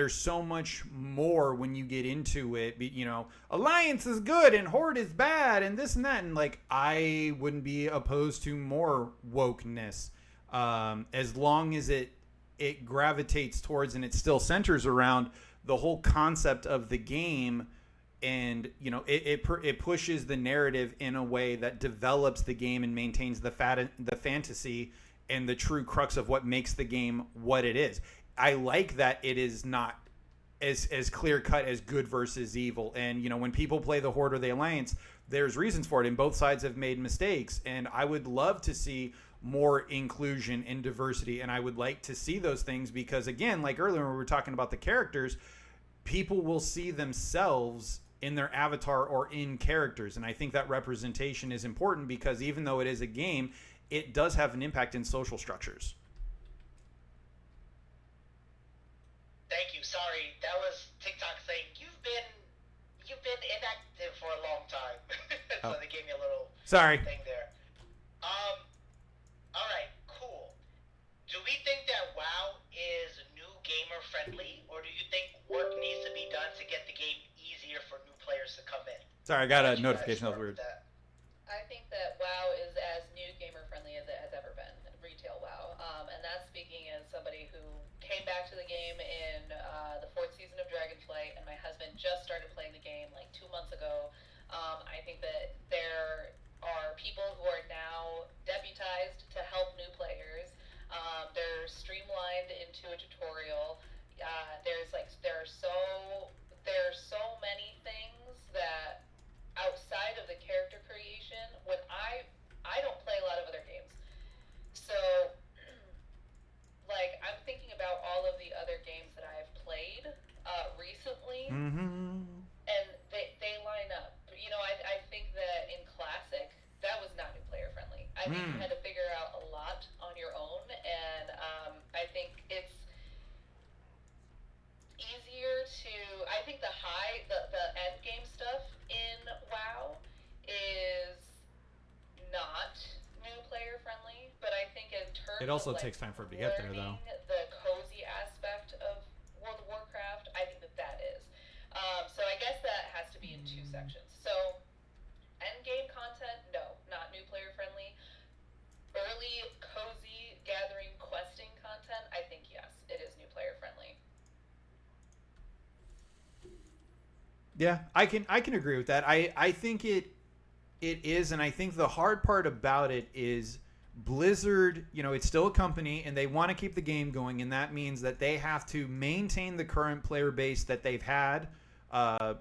so much more when you get into it. You know, Alliance is good and Horde is bad and this and that, and like, I wouldn't be opposed to more wokeness, as long as it gravitates towards and it still centers around the whole concept of the game. And you know, it pushes the narrative in a way that develops the game and maintains the fantasy and the true crux of what makes the game what it is. I like that it is not as clear cut as good versus evil. And you know, when people play the Horde or the Alliance, there's reasons for it, and both sides have made mistakes. And I would love to see more inclusion and diversity, and I would like to see those things, because again, like earlier when we were talking about the characters, people will see themselves in their avatar or in characters. And I think that representation is important, because even though it is a game, it does have an impact in social structures. Thank you. Sorry, that was TikTok saying you've been inactive for a long time. So they gave me a little Sorry. thing there. All right, cool. Do we think that WoW is new gamer friendly, or do you think work needs to be done to get the game easier for new players to come in? Sorry, I got a You guys notification. That was start weird. with that. I think that WoW is as new gamer friendly as it has ever been, retail WoW. And that's speaking as somebody who came back to the game in the 4th season of Dragonflight, and my husband just started playing the game like 2 months ago. I think that there are people who are now deputized to help new players. They're streamlined into a tutorial. There are so many things that outside of the character creation, when I don't play a lot of other games, so like I'm thinking about all of the other games that I've played recently, and they line up. You know, I think that in Classic, that was not new player friendly. I think you had to figure out a lot on your own, and I think it's easier to. I think the end game stuff in WoW is not new player friendly, but I think in terms It also of, like, takes time for it to get there, though. learning the cozy aspect of World of Warcraft, I think that is. So I guess that has to be in two sections. So end game content, no, not new player friendly. Early cozy gathering questing content, I think yes, it is new player friendly. Yeah, I can agree with that. I think it is, and I think the hard part about it is Blizzard, you know, it's still a company and they want to keep the game going, and that means that they have to maintain the current player base that they've had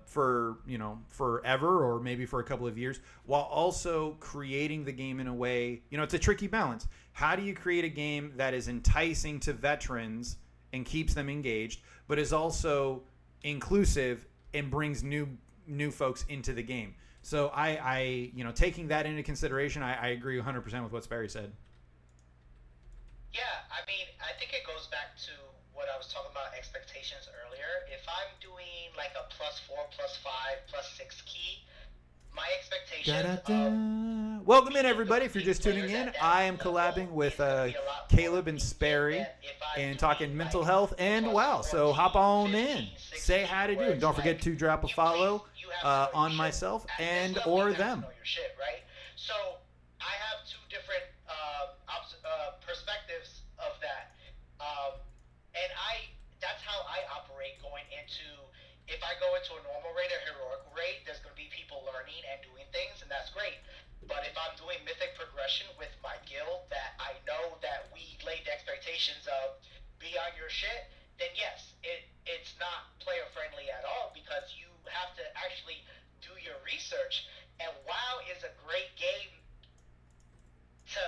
for, you know, forever, or maybe for a couple of years, while also creating the game in a way, you know, it's a tricky balance. How do you create a game that is enticing to veterans and keeps them engaged, but is also inclusive and brings new folks into the game? So I you know, taking that into consideration, I agree 100% with what Sperry said. Yeah, I mean, I think it goes back to what I was talking about expectations earlier. If I'm doing like a +4, +5, +6 key, my expectations of Welcome in, everybody. If you're just tuning in, I am collabing with Caleb and Sperry and talking mental health and WoW. So hop on in, say hi to do, and don't forget to drop a follow on myself and or them. Know your shit, right? So I have two different perspectives of that, and that's how I operate going into if I go into a normal raid or heroic raid, there's going to be people learning and doing things, and that's great. But if I'm doing mythic progression with my guild that I know that we laid the expectations of be on your shit, then yes, it's not player friendly at all because you have to actually do your research. And WoW is a great game to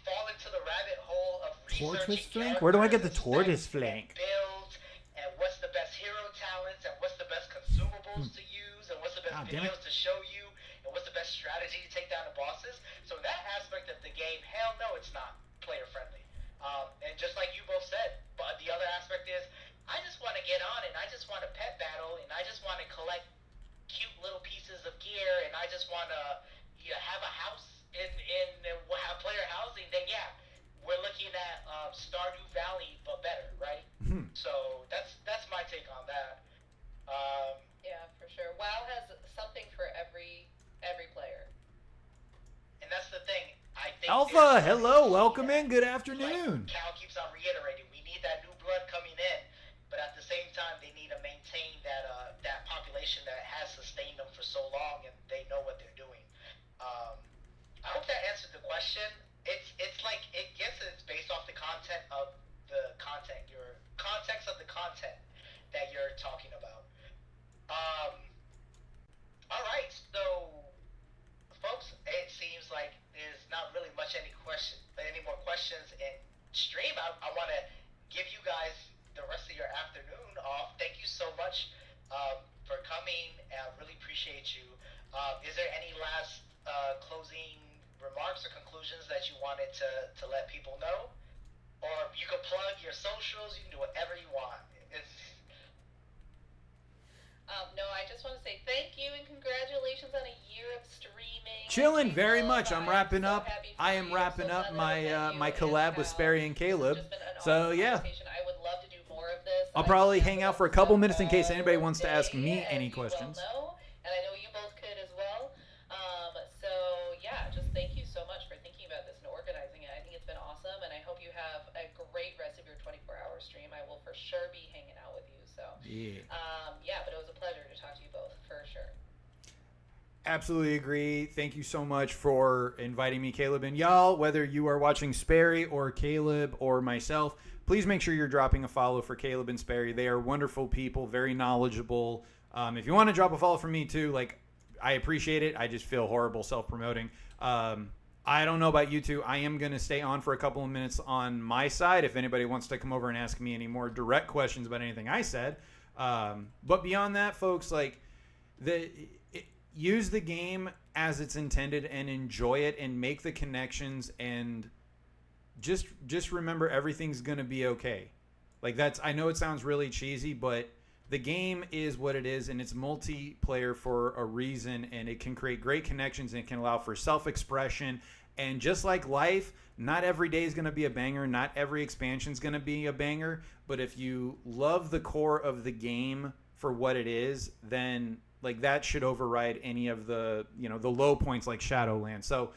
fall into the rabbit hole of Tortoise researching flank? Where do I get the characters tortoise and flank? builds, and what's the best hero talents, and what's the best consumables to use, and what's the best God damn it. videos to show you, and what's the best strategy to take down the bosses. So that aspect of the game, hell no, it's not player friendly. And just like you both said, but the other aspect is, I just want to get on and I just want to pet battle and I just want to collect cute little pieces of gear and I just want to have a house in have player housing. Then yeah, we're looking at Stardew Valley but better, right? So that's my take on that. Yeah, for sure. WoW has something for every player. And that's the thing. I think Alpha, there's- hello, welcome in. Good Like afternoon. Cal keeps on reiterating, we need that new blood coming in, but at the same time, they need to maintain that population that has sustained them for so long, and they know what they're doing. I hope that answered the question. It's like it gets it's based off the content of the content, your context of the content that you're talking about. All right, so folks, it seems like there's not really much any more questions in stream. I want to give you guys the rest of your afternoon off. Thank you so much for coming. I really appreciate you. Is there any last closing remarks or conclusions that you wanted to let people know? Or you can plug your socials. You can do whatever you want. No, I just want to say thank you and congratulations on a year of streaming. Chilling I very love much. that. I'm wrapping so up. happy for I am you. wrapping So up glad that my you my and collab with Cal. Sperry and Caleb. It's just been an So awesome yeah, conversation. I would love to do more of this. I'll I probably can't hang out wait for a couple to minutes in case anybody all wants to ask day, me as any you well questions. know, and I know you both could as well. So yeah, just thank you so much for thinking about this and organizing it. I think it's been awesome, and I hope you have a great rest of your 24-hour stream. I will for sure be hanging out with you. So Yeah. yeah, but it was a pleasure to talk to you both for sure. Absolutely agree. Thank you so much for inviting me, Caleb. And y'all, whether you are watching Sperry or Caleb or myself, please make sure you're dropping a follow for Caleb and Sperry. They are wonderful people, very knowledgeable. If you want to drop a follow from me too, like, I appreciate it. I just feel horrible self-promoting. I don't know about you two. I am going to stay on for a couple of minutes on my side if anybody wants to come over and ask me any more direct questions about anything I said. But beyond that, folks, like, use the game as it's intended and enjoy it and make the connections and just remember everything's going to be okay. Like, I know it sounds really cheesy, but the game is what it is, and it's multiplayer for a reason, and it can create great connections, and it can allow for self-expression. And just like life, not every day is going to be a banger. Not every expansion is going to be a banger. But if you love the core of the game for what it is, then like that should override any of the, the low points like Shadowlands. So,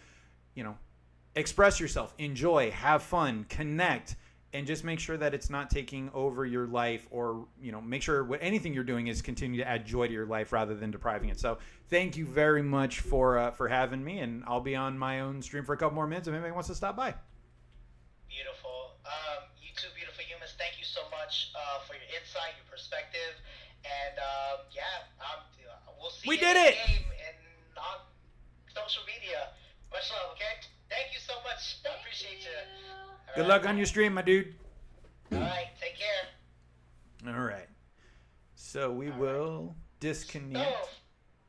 express yourself, enjoy, have fun, connect, and just make sure that it's not taking over your life, or make sure anything you're doing is continue to add joy to your life rather than depriving it. So thank you very much for having me, and I'll be on my own stream for a couple more minutes if anybody wants to stop by. Beautiful. You two beautiful humans, thank you so much for your insight, your perspective, and we'll see We you did in it! the game and on social media. Much love, okay? Thank you so much. I appreciate you. All Good right. luck on your stream, my dude. All right, take care. All right. So we will disconnect. Oh.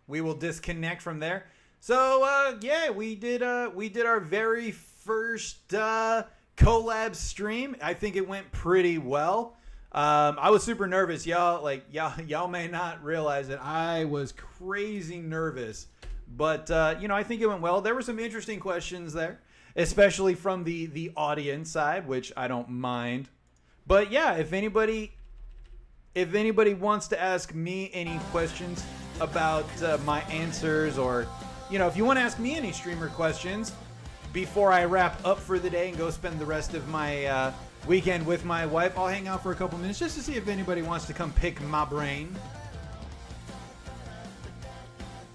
We will disconnect from there. So yeah, we did our very first collab stream. I think it went pretty well. I was super nervous, y'all may not realize that I was crazy nervous, but I think it went well. There were some interesting questions there, especially from the audience side, which I don't mind. But yeah, if anybody wants to ask me any questions about my answers, or if you want to ask me any streamer questions before I wrap up for the day and go spend the rest of my weekend with my wife, I'll hang out for a couple minutes just to see if anybody wants to come pick my brain.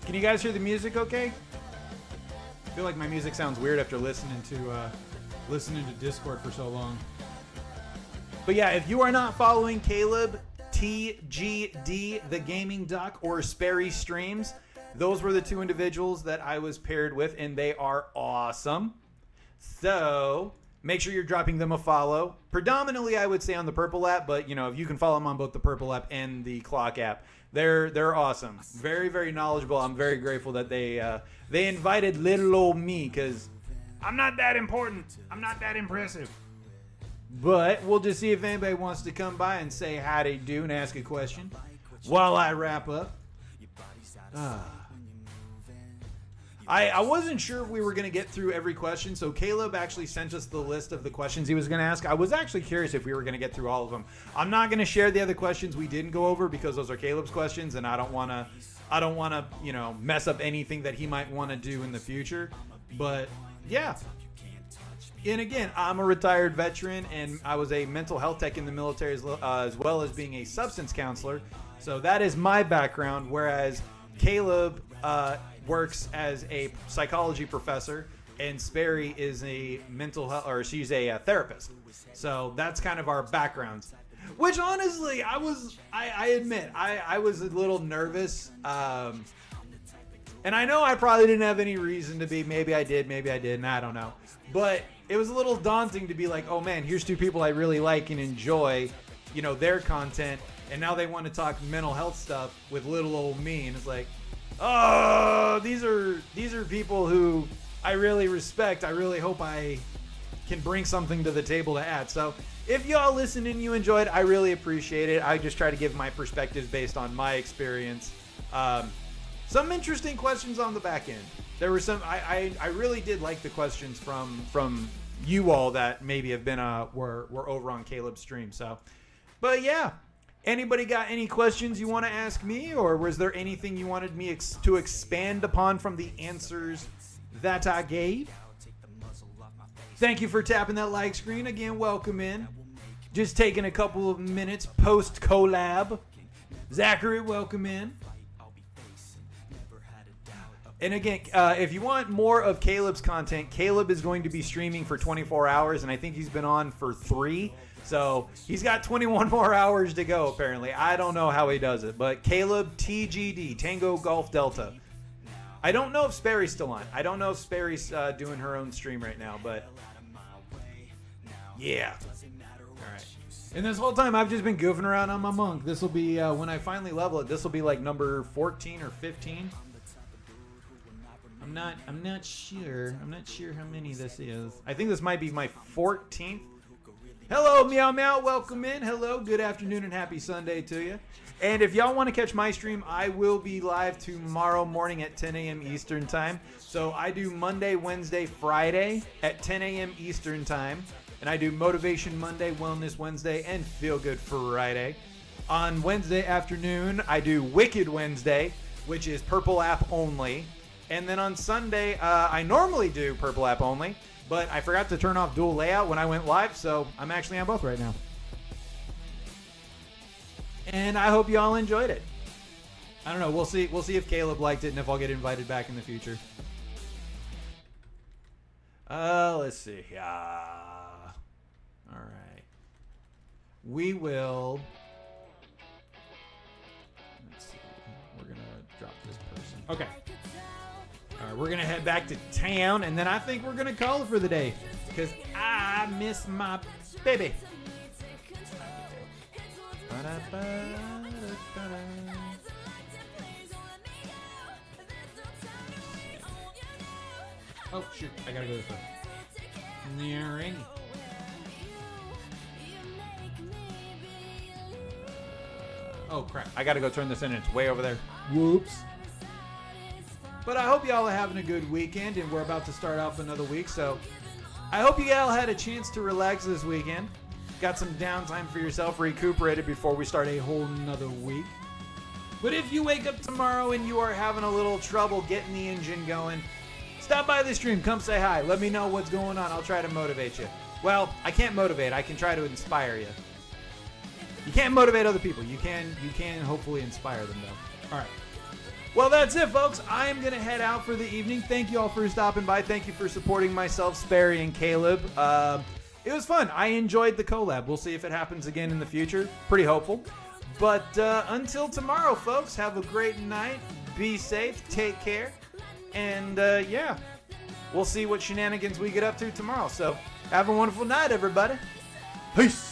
Can you guys hear the music okay? I feel like my music sounds weird after listening to Discord for so long. But yeah, if you are not following Caleb, TGD, the Gaming Doc, or Sperry Streams, those were the two individuals that I was paired with, and they are awesome. So make sure you're dropping them a follow. Predominantly, I would say on the Purple app, but if you can follow them on both the Purple app and the Clock app, they're awesome. Very, very knowledgeable. I'm very grateful that they invited little old me, because I'm not that important. I'm not that impressive. But we'll just see if anybody wants to come by and say how they do and ask a question while I wrap up. I wasn't sure if we were going to get through every question, so Caleb actually sent us the list of the questions he was going to ask. I was actually curious if we were going to get through all of them. I'm not going to share the other questions we didn't go over because those are Caleb's questions, and I don't want to, mess up anything that he might want to do in the future. But yeah. And again, I'm a retired veteran, and I was a mental health tech in the military as well as being a substance counselor. So that is my background, whereas Caleb works as a psychology professor, and Sperry is a mental health, or she's a therapist. So that's kind of our backgrounds. Which honestly, I admit, I was a little nervous. And I know I probably didn't have any reason to be. Maybe I did, maybe I didn't. I don't know. But it was a little daunting to be like, oh man, here's two people I really like and enjoy, their content. And now they want to talk mental health stuff with little old me. And it's like, oh, these are people who I really respect. I really hope I can bring something to the table to add. So if y'all listen and you enjoyed, I really appreciate it. I just try to give my perspectives based on my experience. Some interesting questions on the back end. There were some. I really did like the questions from you all that maybe have been were over on Caleb's stream. So, but yeah, anybody got any questions you want to ask me, or was there anything you wanted me to expand upon from the answers that I gave? Thank you for tapping that like screen again. Welcome in. Just taking a couple of minutes post collab. Zachary, welcome in. And again, if you want more of Caleb's content, Caleb is going to be streaming for 24 hours, and I think he's been on for 3. So he's got 21 more hours to go, apparently. I don't know how he does it, but Caleb TGD, Tango Golf Delta. I don't know if Sperry's still on. I don't know if Sperry's doing her own stream right now, but yeah. All right. And this whole time, I've just been goofing around on my monk. This will be, when I finally level it, this will be like number 14 or 15. I'm not sure. I'm not sure how many this is. I think this might be my 14th. Hello, Meow Meow. Welcome in. Hello. Good afternoon and happy Sunday to you. And if y'all want to catch my stream, I will be live tomorrow morning at 10 a.m. Eastern Time. So I do Monday, Wednesday, Friday at 10 a.m. Eastern Time. And I do Motivation Monday, Wellness Wednesday, and Feel Good Friday. On Wednesday afternoon, I do Wicked Wednesday, which is Purple app only. And then on Sunday, I normally do Purple app only, but I forgot to turn off dual layout when I went live, so I'm actually on both right now. And I hope y'all enjoyed it. I don't know. We'll see. We'll see if Caleb liked it and if I'll get invited back in the future. Let's see. All right. We will. Let's see. We're gonna drop this person. Okay. All right, we're going to head back to town, and then I think we're going to call it for the day because I miss my baby. Oh, shoot. I got to go this way. Alrighty. Oh, crap. I got to go turn this in, and it's way over there. Whoops. But I hope y'all are having a good weekend, and we're about to start off another week. So I hope you all had a chance to relax this weekend. Got some downtime for yourself, recuperated before we start a whole nother week. But if you wake up tomorrow and you are having a little trouble getting the engine going, stop by the stream. Come say hi. Let me know what's going on. I'll try to motivate you. Well, I can't motivate. I can try to inspire you. You can't motivate other people. You can hopefully inspire them, though. All right. Well, that's it, folks. I am going to head out for the evening. Thank you all for stopping by. Thank you for supporting myself, Sperry, and Caleb. It was fun. I enjoyed the collab. We'll see if it happens again in the future. Pretty hopeful. But until tomorrow, folks, have a great night. Be safe. Take care. And, yeah, we'll see what shenanigans we get up to tomorrow. So have a wonderful night, everybody. Peace.